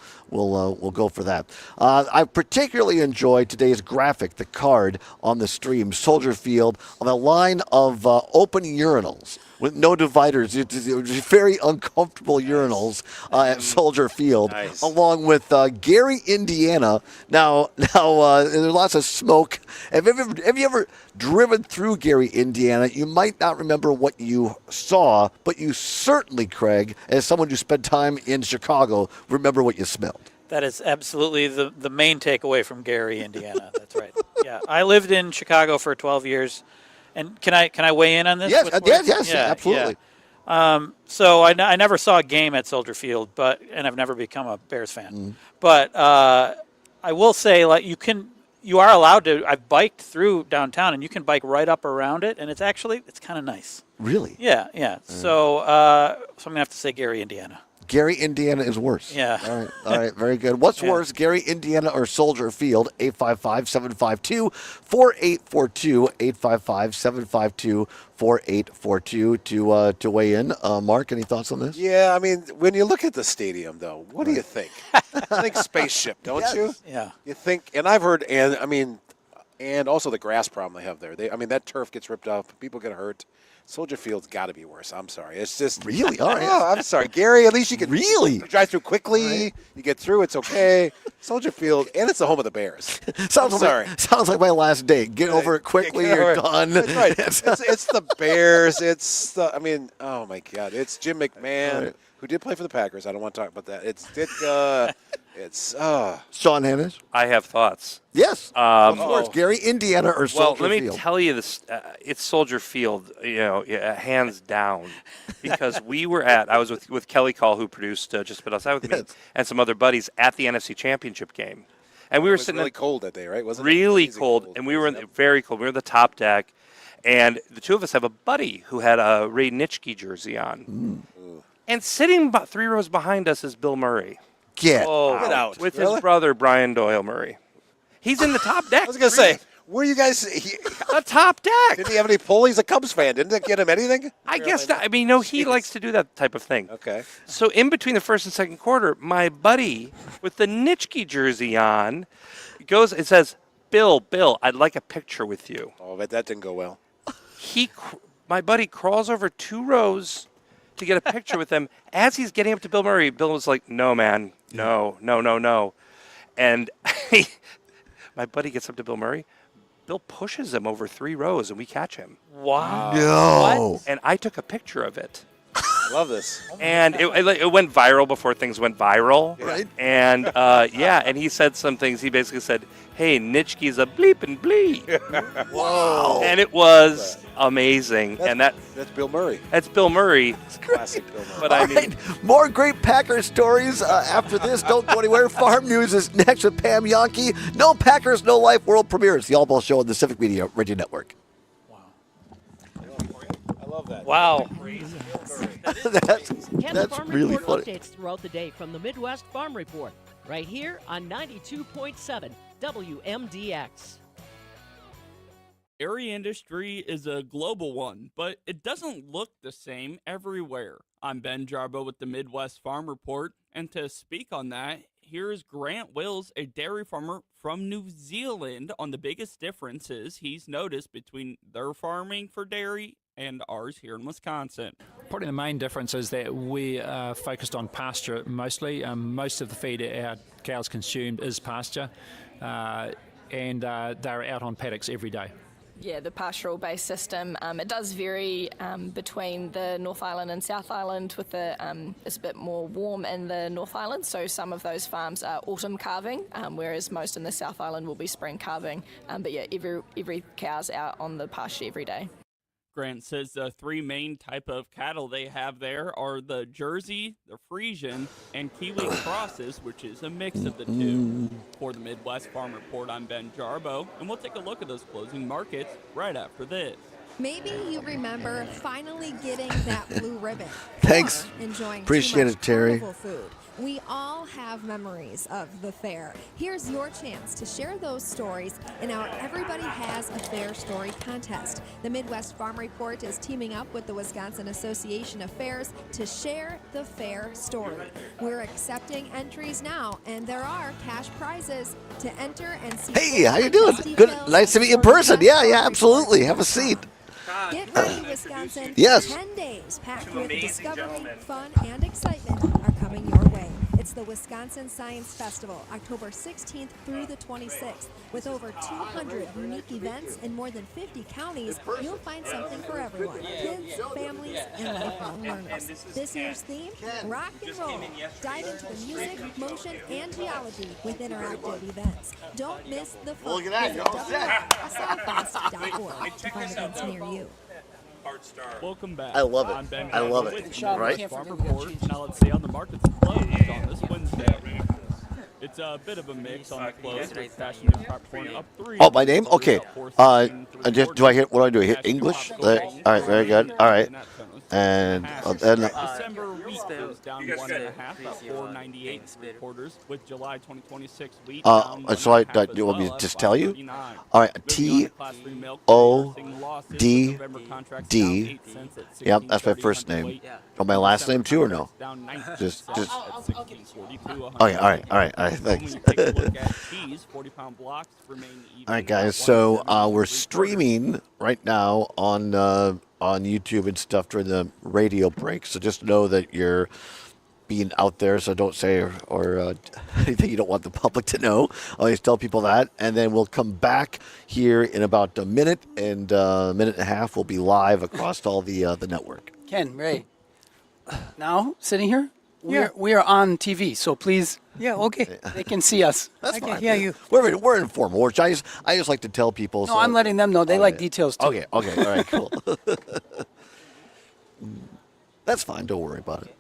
go for that. I particularly enjoyed today's graphic, the card on the stream, Soldier Field, on a line of open urinals with no dividers. It was very uncomfortable urinals at Soldier Field, along with Gary, Indiana. Now there's lots of smoke. Have you ever driven through Gary, Indiana? You might not remember what you saw, but you certainly, Craig, as someone who spent time in Chicago, remember what you smelled. That is absolutely the main takeaway from Gary, Indiana. That's right. Yeah, I lived in Chicago for 12 years, and can I weigh in on this? Yes, absolutely. Yeah. So I never saw a game at Soldier Field, and I've never become a Bears fan. But I will say, like, you are allowed to. I've biked through downtown, and you can bike right up around it, and it's kind of nice. Really? Yeah. So I'm gonna have to say Gary, Indiana. Gary, Indiana is worse. Yeah. All right, very good. What's worse, Gary, Indiana, or Soldier Field? 855-752-4842. 855-752-4842 to weigh in. Mark, any thoughts on this? Yeah, I mean, when you look at the stadium, though, what do you think? I think spaceship, don't you? Yeah. You think, and I've heard, and also the grass problem they have there. That turf gets ripped up, people get hurt. Soldier Field's got to be worse. I'm sorry. It's just really. All right. Oh, I'm sorry, Gary. At least you can really drive through quickly. Right. You get through. It's okay. Soldier Field, and it's the home of the Bears. Sounds like my last date. Get over it quickly. You're done. That's right. It's the Bears. Oh my God. It's Jim McMahon, who did play for the Packers. I don't want to talk about that. It's Sean Hannes. I have thoughts. Yes. Of course, Gary, Indiana, or Soldier Field. Well, let me tell you this. It's Soldier Field, hands down, because I was with Kelly Call, who produced Just About Outside with me, and some other buddies at the NFC Championship game, and we were sitting really cold that day, right? Wasn't really it? cold, and we were very cold. We were in the top deck, and the two of us have a buddy who had a Ray Nitschke jersey on, and sitting about 3 rows behind us is Bill Murray. Get out. With his brother, Brian Doyle Murray. He's in the top deck. I was going to say, Where you guys? The top deck. Didn't he have any pull? He's a Cubs fan. Didn't it get him anything? I guess not. I mean, no, he likes to do that type of thing. Okay. So in between the first and second quarter, my buddy with the Nitschke jersey on goes. It says, "Bill, I'd like a picture with you." Oh, but that didn't go well. My buddy crawls over 2 rows to get a picture with him. As he's getting up to Bill Murray, Bill was like, "No, man, no." And my buddy gets up to Bill Murray. Bill pushes him over 3 rows, and we catch him. Wow. No. What? And I took a picture of it. I love this. And it went viral before things went viral. Right. And, and he said some things. He basically said, "Hey, Nitschke's a bleep and bleep." Wow. And it was amazing. That's Bill Murray. That's Bill Murray. Classic Bill Murray. But All I mean, right. More great Packers stories after this. Don't go anywhere. Farm News is next with Pam Yonke. No Packers, No Life world premieres. The Allbaugh Show on the Civic Media Radio Network. I love that. Wow. That's Farm really Report funny. updates throughout the day from the Midwest Farm Report, right here on 92.7 WMDX. Dairy industry is a global one, but it doesn't look the same everywhere. I'm Ben Jarbo with the Midwest Farm Report, and to speak on that, here's Grant Wills, a dairy farmer from New Zealand, on the biggest differences he's noticed between their farming for dairy and ours here in Wisconsin. Probably the main difference is that we are focused on pasture mostly. Most of the feed our cows consumed is pasture, and they're out on paddocks every day. Yeah, the pastoral-based system, it does vary between the North Island and South Island. With it's a bit more warm in the North Island, so some of those farms are autumn calving, whereas most in the South Island will be spring calving. But yeah, every cow's out on the pasture every day. Grant says the 3 main type of cattle they have there are the Jersey, the Friesian, and Kiwi crosses, which is a mix of the two. For the Midwest Farm Report, I'm Ben Jarbo, and we'll take a look at those closing markets right after this. Maybe you remember finally getting that blue ribbon. Thanks. Or enjoying Appreciate too much it, Terry. carnival food. We all have memories of the fair. Here's your chance to share those stories in our Everybody Has a Fair Story contest. The Midwest Farm Report is teaming up with the Wisconsin Association of Fairs to share the fair story. We're accepting entries now, and there are cash prizes to enter and see. Hey, how you doing? Good. Nice to meet you in person. Yeah, absolutely. Have a seat. Get ready, Wisconsin. Yes. 10 days packed with discovery, fun, and excitement are coming your way. It's the Wisconsin Science Festival, October 16th through the 26th. With over 200 unique events in more than 50 counties, you'll find something for everyone. Kids, families, and lifelong learners. This year's theme, rock and roll. Dive into the music, motion, and geology with interactive events. Don't miss the fun. Visit www.scifest.org to find events near you. Welcome back. I love it. I'm Ben I love Jarbo it. with the Right? Midwest Farm Report. Now let's see how the markets closed on this Wednesday. It's a bit of a mix on the close. With Fashion News popcorn up 3. Oh, my name? Okay. Do I hit? What do I do? I hit English? All right, very good. All right. And then. December wheat is down 1.5, about 4.98 quarters. With July 2026 wheat down So do you want me to just tell you? All right. TODD. Yep, that's my first name. Oh, my last name too, or no? Just. Okay. All right. Thanks. All right, guys. So we're streaming right now on YouTube and stuff during the radio break. So just know that you're being out there. So don't say or anything you don't want the public to know. Always tell people that. And then we'll come back here in about a minute and a minute and a half. We'll be live across all the network. Ken, Ray, now sitting here, we are on TV. So please, okay, they can see us. That's I fine. can hear you. We're informal. Which I just like to tell people. No, I'm letting them know. They like details too. Okay. All right. Cool. That's fine. Don't worry about it.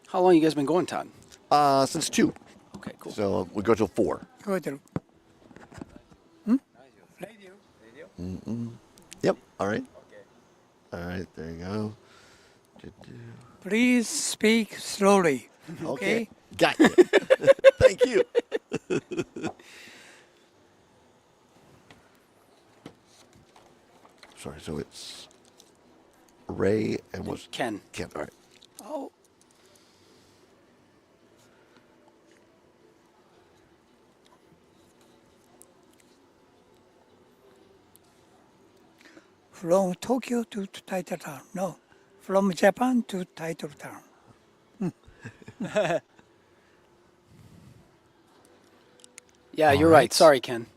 How long you guys been going, Todd? Since 2. Okay, cool. So we go till 4. Go ahead. Yep. All right. All right. There you go. Please speak slowly. Okay. Got you. Thank you. Sorry, so it's Ray and was Ken. Ken, all right. Oh. From Tokyo to Taito Town. No, from Japan to Taito Town. Yeah, All you're right. Sorry, Ken.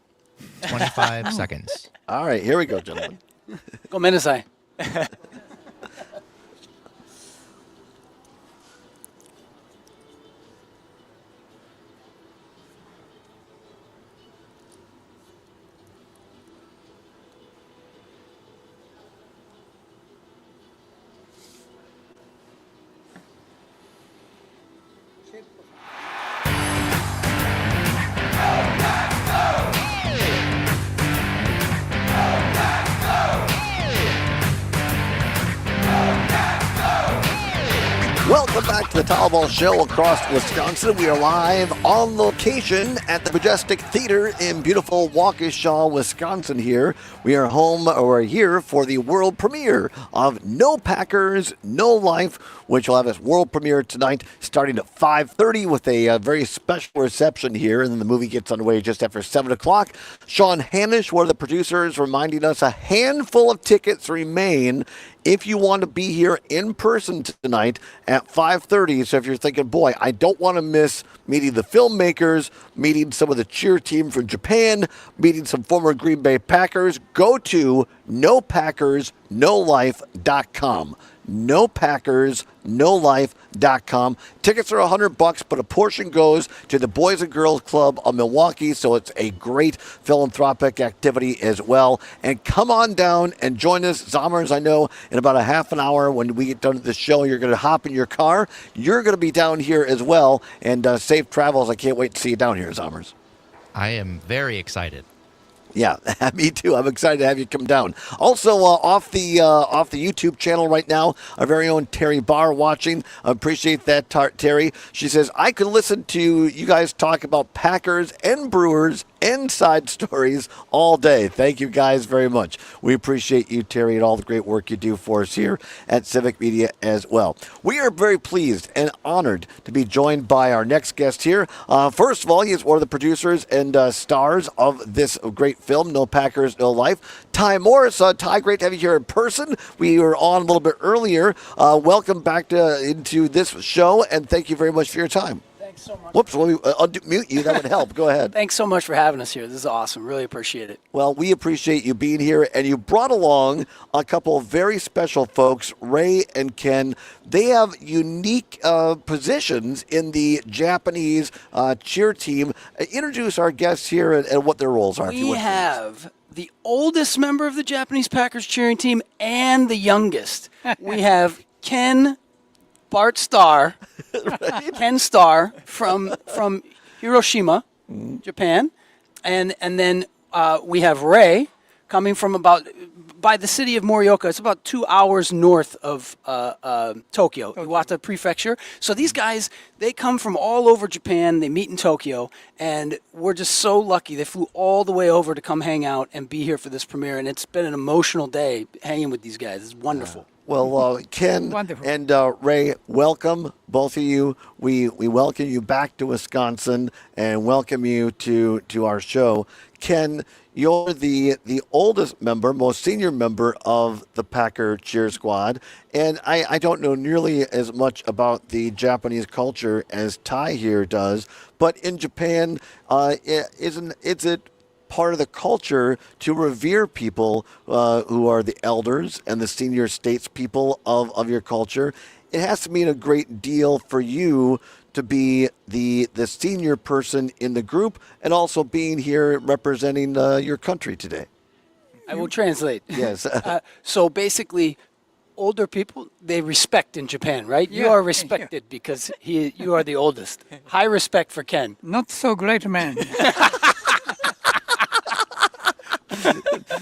25 seconds. All right, here we go, gentlemen. Go Menasai. Welcome back to the Allbaugh Show across Wisconsin. We are live on location at the Majestic Theater in beautiful Waukesha, Wisconsin here. We are here for the world premiere of No Packers, No Life, which will have its world premiere tonight starting at 5:30 with a very special reception here, and then the movie gets underway just after 7 o'clock. Sean Hanish, one of the producers, reminding us a handful of tickets remain if you want to be here in person tonight at 5:30. So if you're thinking, boy, I don't want to miss meeting the filmmakers, meeting some of the cheer team from Japan, meeting some former Green Bay Packers, go to NoPackersNoLife.com. NoPackersNoLife.com. Tickets are $100, but a portion goes to the Boys and Girls Club of Milwaukee, so it's a great philanthropic activity as well. And come on down and join us. Zommers, I know in about a half an hour when we get done with the show, you're going to hop in your car. You're going to be down here as well, and safe travels. I can't wait to see you down here, Zommers. I am very excited. Yeah, me too. I'm excited to have you come down. Also, off the YouTube channel right now, our very own Terry Barr watching. I appreciate that, Terry. She says, I could listen to you guys talk about Packers and Brewers and side stories all day. Thank you guys very much. We appreciate you, Terry, and all the great work you do for us here at Civic Media as well. We are very pleased and honored to be joined by our next guest here. First of all, he is one of the producers and stars of this great film, No Packers, No Life. Ty Morris. Ty, great to have you here in person. We were on a little bit earlier. Welcome back into this show, and thank you very much for your time. Thanks so much. Whoops, let me unmute you. That would help. Go ahead. Thanks so much for having us here. This is awesome. Really appreciate it. Well, we appreciate you being here, and you brought along a couple of very special folks, Ray and Ken. They have unique positions in the Japanese cheer team. Introduce our guests here and what their roles are. We have the oldest member of the Japanese Packers cheering team and the youngest. We have Ken Bart Starr, Ken Starr from Hiroshima, Japan, and then we have Ray coming from by the city of Morioka. It's about 2 hours north of Tokyo, Iwata Prefecture. So these guys, they come from all over Japan. They meet in Tokyo, and we're just so lucky. They flew all the way over to come hang out and be here for this premiere, and it's been an emotional day hanging with these guys. It's wonderful. Well, Ken and Ray, welcome, both of you. We welcome you back to Wisconsin and welcome you to our show. Ken, you're the oldest member, most senior member of the Packer cheer squad, and I don't know nearly as much about the Japanese culture as Ty here does, but in Japan, is it part of the culture to revere people who are the elders and the senior statespeople of your culture? It has to mean a great deal for you to be the senior person in the group and also being here representing your country today. I will translate. Yes. So basically, older people, they respect in Japan, right? You Yeah, are respected because you are the oldest. High respect for Ken. Not so great man.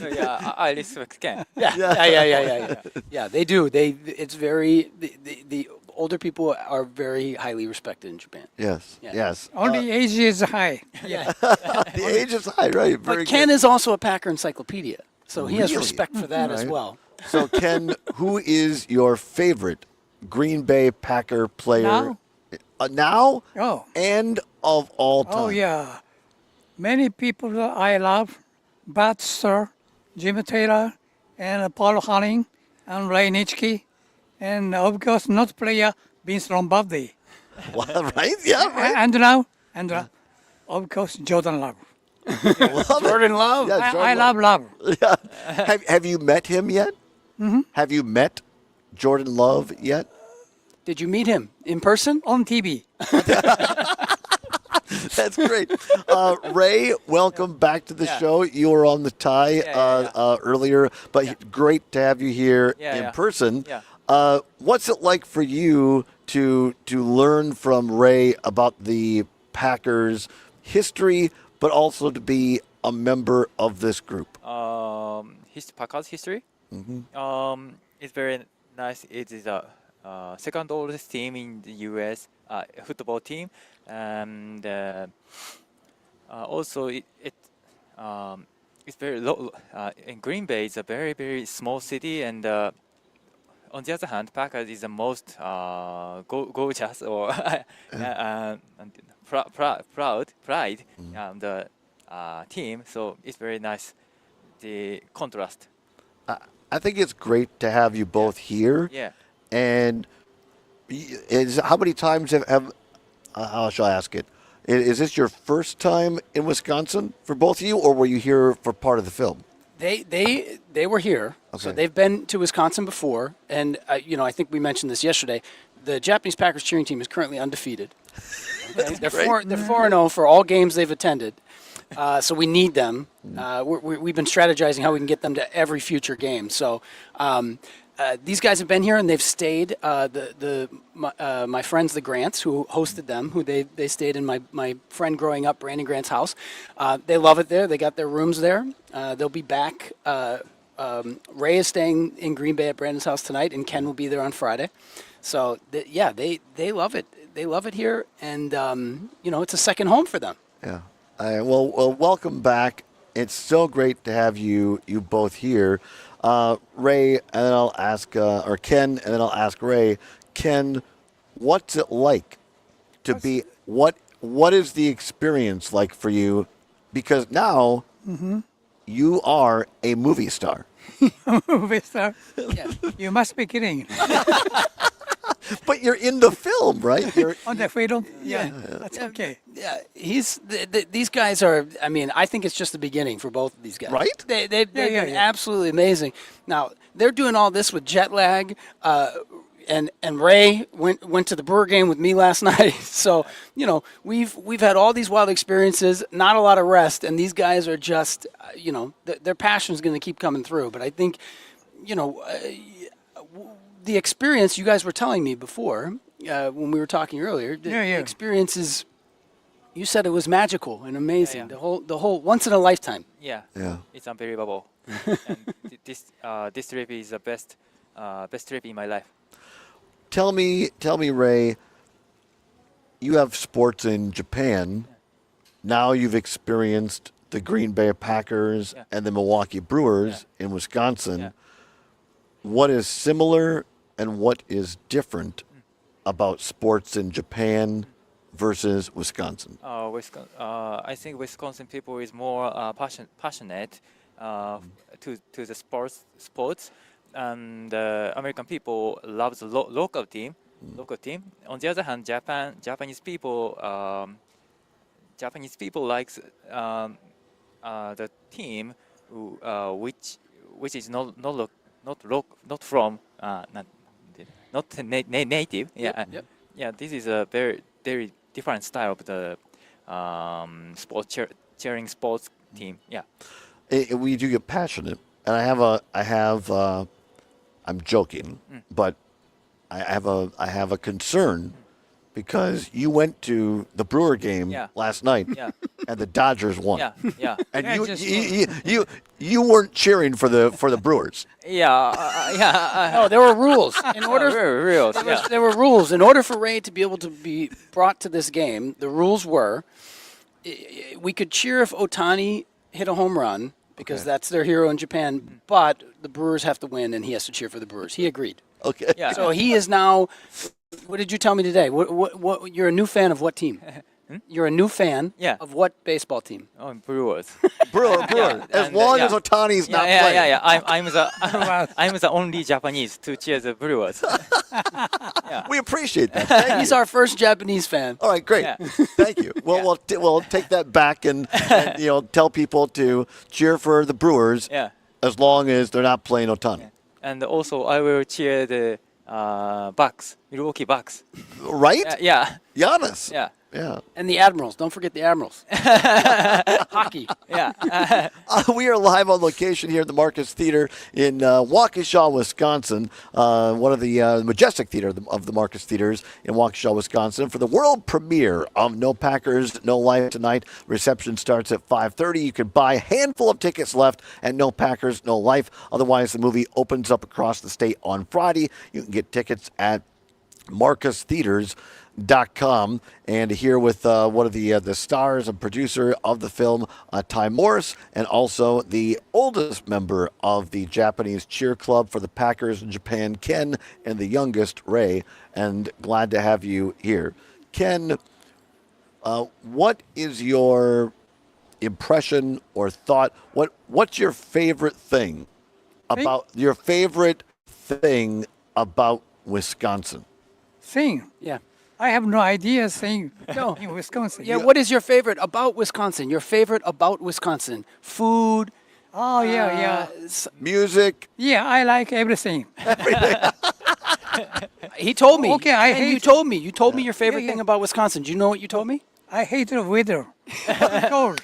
Yeah, I respect Ken. Yeah, they do. It's very the older people are very highly respected in Japan. Yes. Yeah. Yes. Only age is high. Yeah. The age is high, right? Very But Ken good. is also a Packer encyclopedia, so he has Really? respect for that as Right. well. So, Ken, who is your favorite Green Bay Packer player now Oh. and of all time? Oh, yeah. Many people that I love, Baxter, Jim Taylor, and Paul Hanning, and Ray Nitschke, and of course, not player, Vince Lombardi. Well, right? Yeah, right. And of course, Jordan Love. Jordan Love. Yeah, I love Love. Yeah. Have you met him yet? Mhm. Have you met Jordan Love yet? Did you meet him in person? On TV. That's great. Ray, welcome back to the show. You were on the tie earlier, but great to have you here in person. Yeah. What's it like for you to learn from Ray about the Packers' history, but also to be a member of this group? Packers history. Mm-hmm. It's very nice. It is a second oldest team in the U.S. Football team, and also it's very low. In Green Bay, it's a very small city, and on the other hand, Packers is the most gorgeous or pride the team. So it's very nice. The contrast. I think it's great to have you both here. Yeah. And how many times have how shall I ask it? Is this your first time in Wisconsin for both of you, or were you here for part of the film? They were here, so Okay. they've been to Wisconsin before, and I think we mentioned this yesterday. The Japanese Packers cheering team is currently undefeated. Okay? They're 4-0 for all games they've attended. So we need them. We've been strategizing how we can get them to every future game. So these guys have been here and they've stayed. My friends, the Grants, who hosted them, who they stayed in my friend growing up, Brandon Grant's house. They love it there. They got their rooms there. They'll be back. Ray is staying in Green Bay at Brandon's house tonight, and Ken will be there on Friday. So they love it. They love it here, and it's a second home for them. Yeah. Well, welcome back. It's so great to have you both here. Ray, and then I'll ask, or Ken, and then I'll ask Ray. Ken, what's it like to be, what is the experience like for you? Because now you are a movie star. Movie star? You must be kidding. But you're in the film, right? You're on the film? Yeah, that's okay. Yeah, these guys are. I mean, I think it's just the beginning for both of these guys. Right? They've been absolutely amazing. Now they're doing all this with jet lag. And Ray went to the Brewer game with me last night. So we've had all these wild experiences, not a lot of rest, and these guys are just their passion is going to keep coming through. But I think the experience you guys were telling me before when we were talking earlier, the experience is, you said it was magical and amazing. The whole once in a lifetime. Yeah. It's unbelievable. And this trip is the best trip in my life. Tell me, Ray, you have sports in Japan. Now you've experienced the Green Bay Packers and the Milwaukee Brewers in Wisconsin. What is similar and what is different about sports in Japan versus Wisconsin? I think Wisconsin people is more passionate to the sports. And American people love the local team. On the other hand, Japanese people likes the team which is not from native. Yeah. This is a very different style of the sports cheering sports team. Yeah. We do get passionate, and I have. I'm joking, but I have a concern because you went to the Brewer game Yeah. last night, Yeah. and the Dodgers won. Yeah. And Yeah, you, just- you weren't cheering for the Brewers. Yeah. No, there were rules. In order, rules. there were rules. In order for Ray to be able to be brought to this game, the rules were we could cheer if Ohtani hit a home run because that's their hero in Japan, but the Brewers have to win and he has to cheer for the Brewers. He agreed. Okay. Yeah. So he is now. What did you tell me today? What you're a new fan of what team? You're a new fan of what baseball team? Oh, Brewers. Brewer. As long as Otani's not playing. Yeah. I'm the only Japanese to cheer the Brewers. We appreciate that. Thank He's you. our first Japanese fan. All right, great. Yeah. Thank you. Well, we'll take that back and tell people to cheer for the Brewers Yeah. as long as they're not playing Otani. And also, I will cheer the Bucks, Milwaukee Bucks. Right? Yeah. Giannis. Yeah. Yeah. And the Admirals. Don't forget the Admirals. Hockey. Yeah. We are live on location here at the Marcus Theater in Waukesha, Wisconsin, one of the majestic theater of the Marcus Theaters in Waukesha, Wisconsin, for the world premiere of No Packers, No Life tonight. Reception starts at 5:30. You can buy a handful of tickets left at No Packers, No Life. Otherwise, the movie opens up across the state on Friday. You can get tickets at marcustheaters.com. And here with one of the stars and producer of the film, Ty Morris, and also the oldest member of the Japanese cheer club for the Packers in Japan, Ken, and the youngest, Ray. And glad to have you here. Ken, what is your impression or thought? What's your favorite thing about Wisconsin? Thing. Yeah. I have no idea thing No. in Wisconsin. Yeah, what is your favorite about Wisconsin? Your favorite about Wisconsin? Food? Oh, yeah. Music? Yeah, I like everything. He told me. Okay, I And hate you told me. You told me your favorite thing about Wisconsin. Do you know what you told me? I hate the weather. Cold.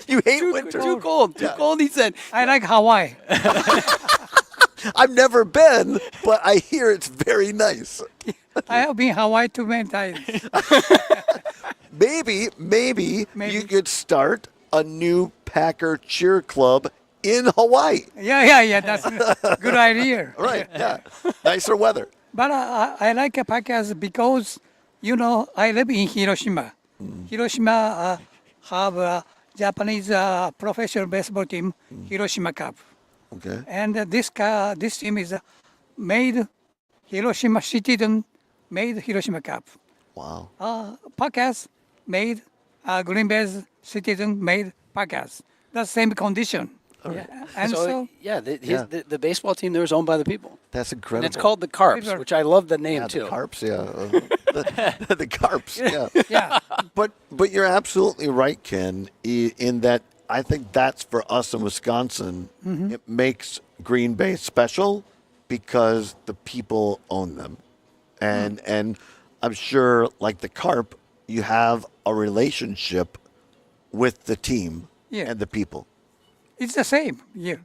You hate winter? Too cold. Too cold, he said. I like Hawaii. I've never been, but I hear it's very nice. I have been Hawaii too many times. Maybe you could start a new Packer cheer club in Hawaii. Yeah. That's a good idea. Right, yeah. Nicer weather. But I like a Packers because, I live in Hiroshima. Hiroshima have a Japanese professional baseball team, Hiroshima Cup. Okay. And this team is made Hiroshima Citizen, made Hiroshima Cup. Wow. Packers made Green Bay's Citizen, made Packers. That's same condition. Yeah. And the baseball team there is owned by the people. That's incredible. And it's called the Carps, which I love the name too. The Carps, yeah. The Carps, yeah. Yeah. But you're absolutely right, Ken, in that I think that's for us in Wisconsin. Mhm. It makes Green Bay special because the people own them. And I'm sure, like the Carp, you have a relationship with the team and the people. It's the same. Yeah.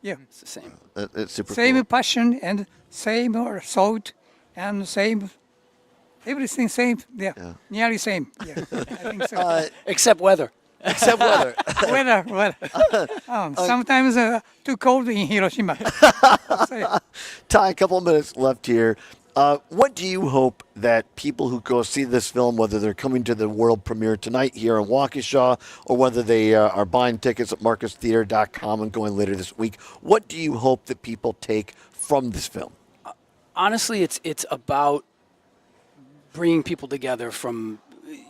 It's the same. It's super Same cool. passion and same salt and same everything same. Yeah. Nearly same. Yeah. I think so. Except weather. Except weather. weather. Sometimes too cold in Hiroshima. Ty, a couple of minutes left here. What do you hope that people who go see this film, whether they're coming to the world premiere tonight here in Waukesha or whether they are buying tickets at marcustheater.com and going later this week, what do you hope that people take from this film? Honestly, it's about bringing people together from,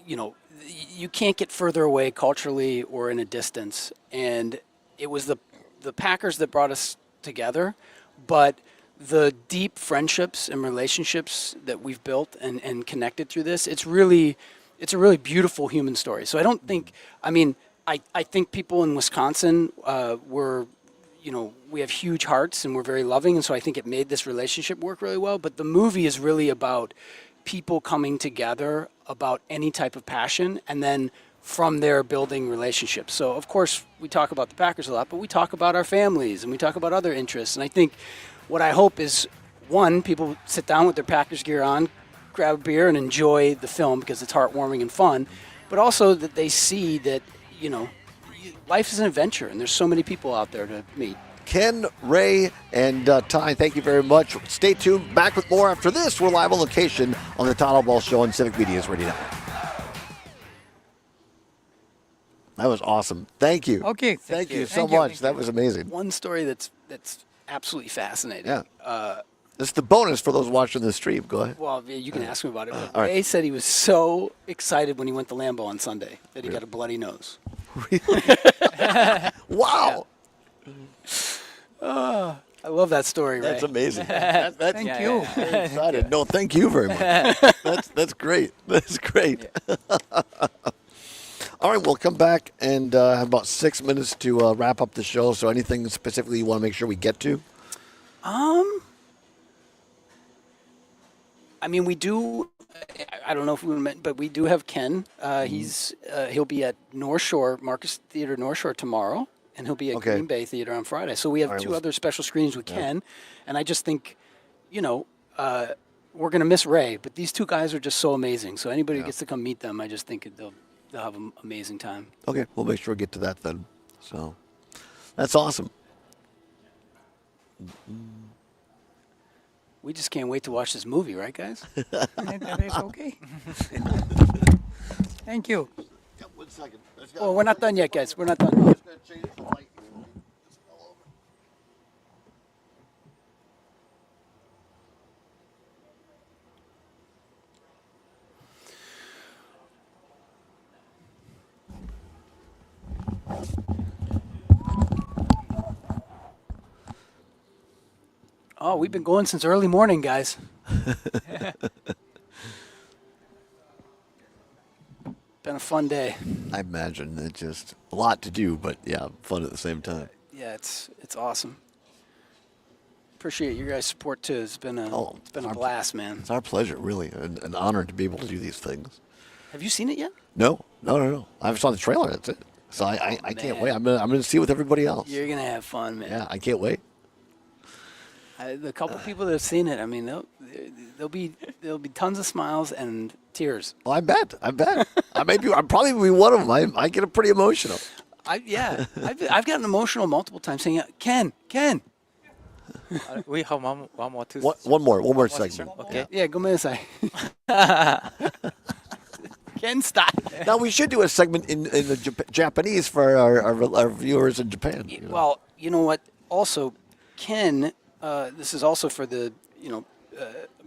you can't get further away culturally or in a distance. And it was the Packers that brought us together, but the deep friendships and relationships that we've built and connected through this, it's a really beautiful human story. So I don't think, I think people in Wisconsin we have huge hearts and we're very loving. And so I think it made this relationship work really well. But the movie is really about people coming together about any type of passion and then from there building relationships. So of course we talk about the Packers a lot, but we talk about our families and we talk about other interests. And I think what I hope is, one, people sit down with their Packers gear on, grab a beer and enjoy the film because it's heartwarming and fun, but also that they see that, life is an adventure and there's so many people out there to meet. Ken, Ray, and Ty, thank you very much. Stay tuned. Back with more after this. We're live on location on the Todd Allbaugh Show on Civic Media's Radio Network. That was awesome. Thank you. Okay. Thank you so much. That was amazing. One story that's absolutely fascinating. Yeah. This is the bonus for those watching the stream. Go ahead. Well, you can ask him about it. But all right. Ray said he was so excited when he went to Lambeau on Sunday that he got a bloody nose. Wow. I love that story, Ray. That's amazing. Thank you. Very excited. No, thank you very much. That's great. That's great. All right, we'll come back and have about 6 minutes to wrap up the show. So anything specifically you want to make sure we get to? I mean, we do. I don't know if we meant, but we do have Ken. He'll be at North Shore, Marcus Theater North Shore tomorrow, and he'll be at Green Bay Theater on Friday. So we have two other special screenings with Ken, and I just think, we're going to miss Ray, but these two guys are just so amazing. So anybody who gets to come meet them, I just think they'll have an amazing time. Okay, we'll make sure we get to that then. So that's awesome. We just can't wait to watch this movie, right, guys? That is okay. Thank you. Yeah, 1 second. Oh, we're not done yet, guys. We're not done. Oh, we've been going since early morning, guys. Been a fun day. I imagine it's just a lot to do, but yeah, fun at the same time. Yeah, it's awesome. Appreciate your guys' support too. It's been a blast, man. It's our pleasure, really, an honor to be able to do these things. Have you seen it yet? No. I saw the trailer. That's it. So I can't wait. I'm gonna see it with everybody else. You're gonna have fun, man. Yeah, I can't wait. The couple people that have seen it, I mean, there'll be tons of smiles and tears. Well, I bet. I'm probably be one of them. I get pretty emotional. I've gotten emotional multiple times saying, Ken. We have one more, two. One more segment. Okay. Yeah, go inside. Ken, stop. Now we should do a segment in the Japanese for our viewers in Japan. Well, you know what? Also, Ken. This is also for the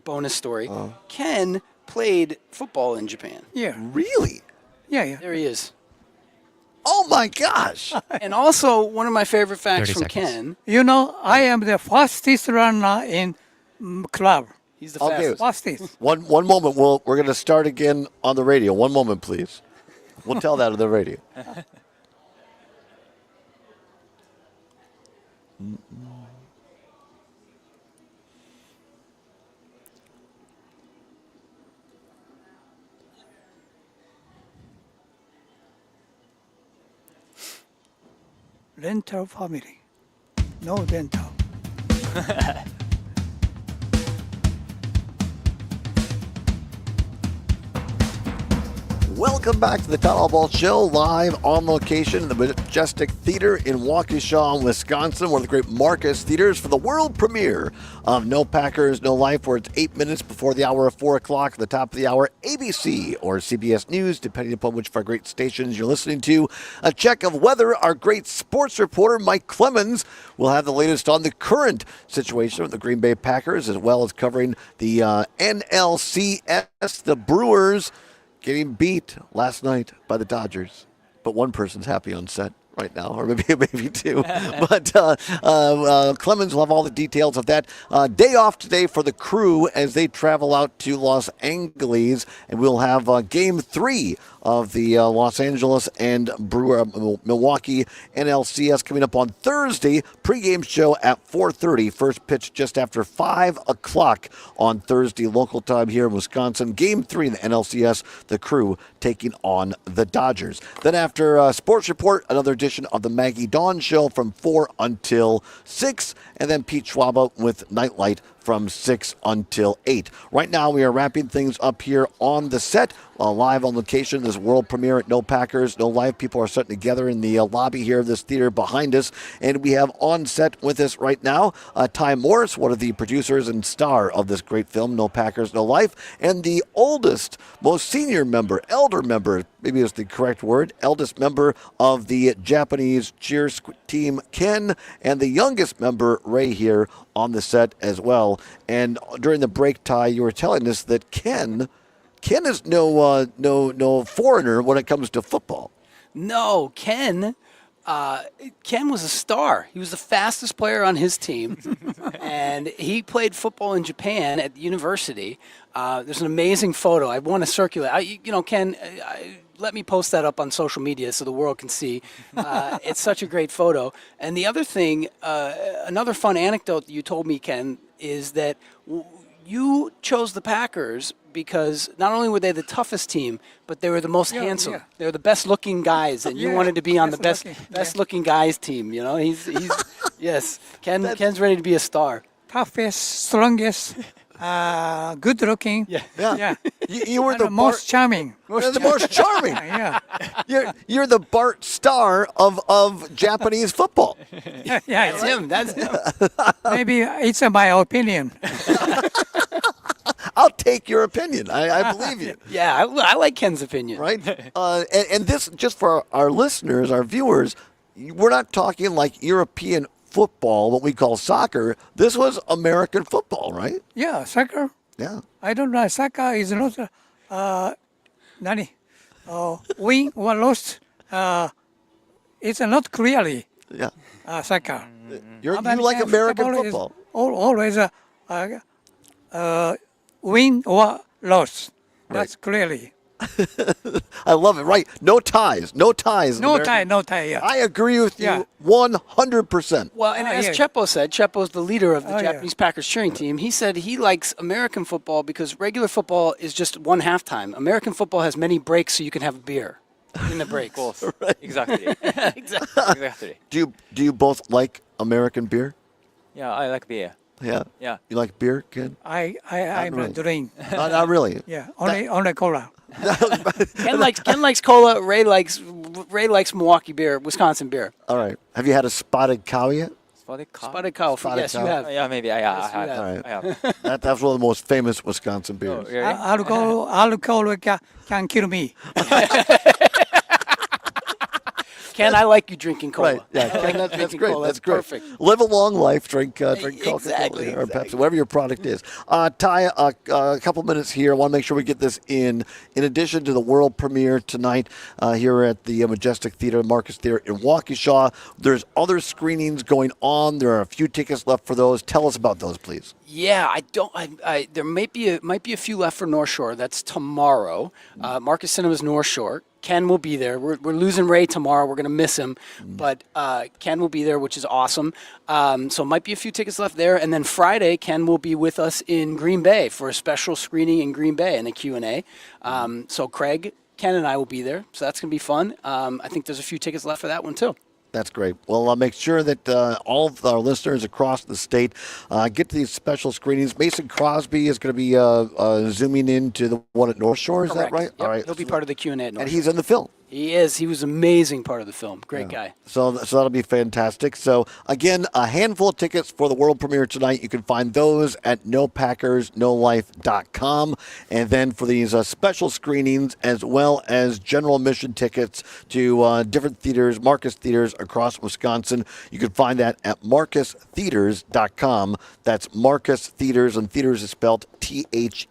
bonus story. Ken played football in Japan. Yeah. Really? Yeah. There he is. Oh my gosh! And also one of my favorite facts from Ken. I am the fastest runner in club. He's the fastest. Fastest. One moment. We're going to start again on the radio. One moment, please. We'll tell that on the radio. Rental family. No rental. Welcome back to the Todd Allbaugh Show, live on location in the Majestic Theater in Waukesha, Wisconsin, one of the great Marcus theaters for the world premiere of No Packers, No Life, where it's 8 minutes before the hour of 4 o'clock, at the top of the hour, ABC or CBS News, depending upon which of our great stations you're listening to. A check of weather, our great sports reporter, Mike Clemens, will have the latest on the current situation with the Green Bay Packers, as well as covering the NLCS, the Brewers, getting beat last night by the Dodgers. But one person's happy on set right now, or maybe two. But Clemens will have all the details of that. Day off today for the crew as they travel out to Los Angeles, and we'll have Game 3 of the Los Angeles and Milwaukee NLCS coming up on Thursday. Pre-game show at 4:30. First pitch just after 5 o'clock on Thursday local time here in Wisconsin. Game 3 in the NLCS, the crew taking on the Dodgers. Then after Sports Report, another edition of the Maggie Dawn Show from 4 until 6. And then Pete Schwaba with Nightlight from 6 until 8. Right now, we are wrapping things up here on the set, live on location. This world premiere at No Packers, No Life. People are sitting together in the lobby here of this theater behind us. And we have on set with us right now Ty Morris, one of the producers and star of this great film, No Packers, No Life, and the oldest, most senior member, elder member, maybe is the correct word, eldest member of the Japanese cheer team, Ken, and the youngest member, Ray, here on the set as well. And during the break, Ty, you were telling us that Ken is no foreigner when it comes to football. No, Ken was a star. He was the fastest player on his team, and he played football in Japan at the university. There's an amazing photo. I want to circulate. Ken, let me post that up on social media so the world can see. It's such a great photo. And the other thing, another fun anecdote that you told me, Ken, is that you chose the Packers because not only were they the toughest team, but they were the most handsome. Yeah. They were the best-looking guys, and you wanted to be on the best-looking guys team. He's yes. Ken's ready to be a star. Toughest, strongest, good-looking. Yeah. You were the most charming. The most charming. Yeah. You're the Bart Starr of Japanese football. Yeah, it's him. That's him. Maybe it's my opinion. I'll take your opinion. I believe you. Yeah, I like Ken's opinion. Right? And this, just for our listeners, our viewers, we're not talking like European football, what we call soccer. This was American football, right? Yeah, soccer. Yeah. I don't know. Soccer is not win or lost. It's not clearly soccer. You like American football. Always win or loss. That's clearly. I love it. Right. No ties. No ties. No tie. Yeah. I agree with you 100%. Well, and as Chepo said, Chepo's the leader of the Japanese Packers cheering team. He said he likes American football because regular football is just one halftime. American football has many breaks, so you can have a beer in the breaks. Right. Exactly. Exactly. Do you both like American beer? Yeah, I like beer. Yeah. Yeah. You like beer, Ken? I'm not drink. Not really. Yeah. Only cola. Ken likes cola. Ray likes Milwaukee beer, Wisconsin beer. All right. Have you had a spotted cow yet? Spotted cow. Yes, you have. Yeah, maybe. I have. All right. That's one of the most famous Wisconsin beers. Oh, really? Alcohol can kill me. Ken, I like you drinking cola. Right. Yeah, Ken, that's great. Cola. That's great. Perfect. Live a long life. Drink Exactly. Coca-Cola or Pepsi, whatever your product is. Ty, a couple minutes here. I want to make sure we get this in. In addition to the world premiere tonight here at the Majestic Theater, Marcus Theater in Waukesha, there's other screenings going on. There are a few tickets left for those. Tell us about those, please. Yeah, there might be a few left for North Shore. That's tomorrow. Marcus Cinemas North Shore. Ken will be there. We're losing Ray tomorrow. We're going to miss him. But Ken will be there, which is awesome. So might be a few tickets left there. And then Friday, Ken will be with us in Green Bay for a special screening in Green Bay and a Q&A. So Craig, Ken, and I will be there. So that's going to be fun. I think there's a few tickets left for that one, too. That's great. Well, I'll make sure that all of our listeners across the state get to these special screenings. Mason Crosby is going to be zooming into the one at North Shore. Is Correct. that right? Yep. All right. He'll be part of the Q&A at North And Shore. he's in the film. He is. He was an amazing part of the film. Great guy. So that'll be fantastic. So, again, a handful of tickets for the world premiere tonight. You can find those at nopackersnolife.com. And then for these special screenings, as well as general admission tickets to different theaters, Marcus Theaters across Wisconsin, you can find that at marcustheaters.com. That's Marcus Theaters, and theaters is spelled Theatres.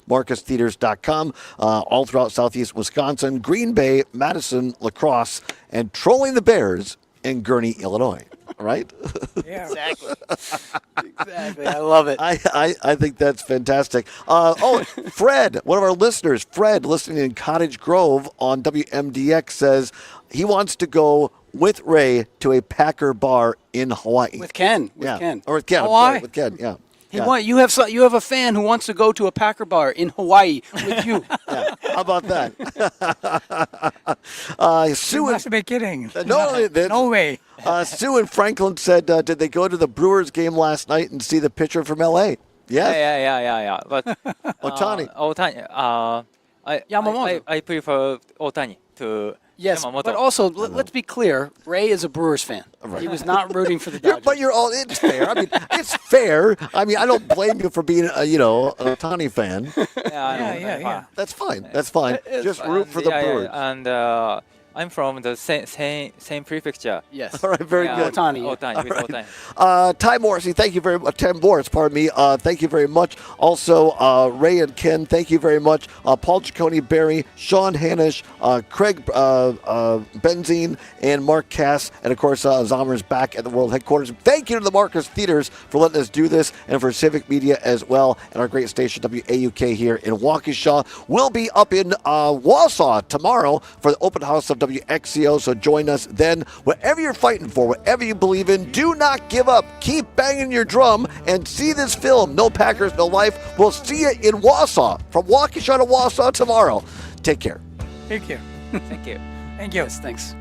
MarcusTheaters.com, all throughout southeast Wisconsin, Green Bay, Madison, La Crosse, and trolling the Bears in Gurnee, Illinois. Right? Yeah, exactly. Exactly. I love it. I think that's fantastic. Fred, one of our listeners, Fred, listening in Cottage Grove on WMDX, says he wants to go with Ray to a Packer bar in Hawaii. With Ken. Or with Ken. Hawaii? With Ken, yeah. You have a fan who wants to go to a Packer bar in Hawaii with you. Yeah. How about that? Sue You must be kidding. No way. Sue in Franklin said, did they go to the Brewers game last night and see the pitcher from L.A.? Yes. Yeah. But Ohtani. I prefer Ohtani to Yes, Yamamoto. but also let's be clear. Ray is a Brewers fan. He was not rooting for the Dodgers. But it's fair. I mean, it's fair. I mean, I don't blame you for being, an Ohtani fan. Yeah. That's fine. That's fine. Just root for the Brewers. And I'm from the same prefecture. Yes. All right, very good. Ohtani. Right. Ty Morrissey, thank you very much. Tim Morris, pardon me. Thank you very much. Also, Ray and Ken, thank you very much. Paul Ciccone, Barry, Sean Hanish, Craig Benzine, and Mark Cass. And, of course, Zomer's back at the World Headquarters. Thank you to the Marcus Theaters for letting us do this and for Civic Media as well. And our great station, WAUK, here in Waukesha. We'll be up in Wausau tomorrow for the open house of WXCO, so join us then. Whatever you're fighting for, whatever you believe in, do not give up. Keep banging your drum and see this film, No Packers, No Life. We'll see you in Wausau, from Waukesha to Wausau tomorrow. Take care. Take care. Thank you. Thank you. Yes, thanks.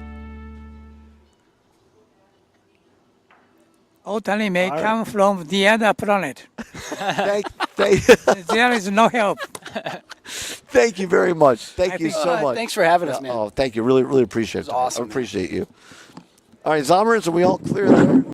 Ohtani may come from the other planet. There is no help. Thank you very much. Thank you so much. Thanks for having us, man. Oh, thank you. Really, really appreciate it. Awesome. I appreciate you. All right, Zomers, are we all clear there?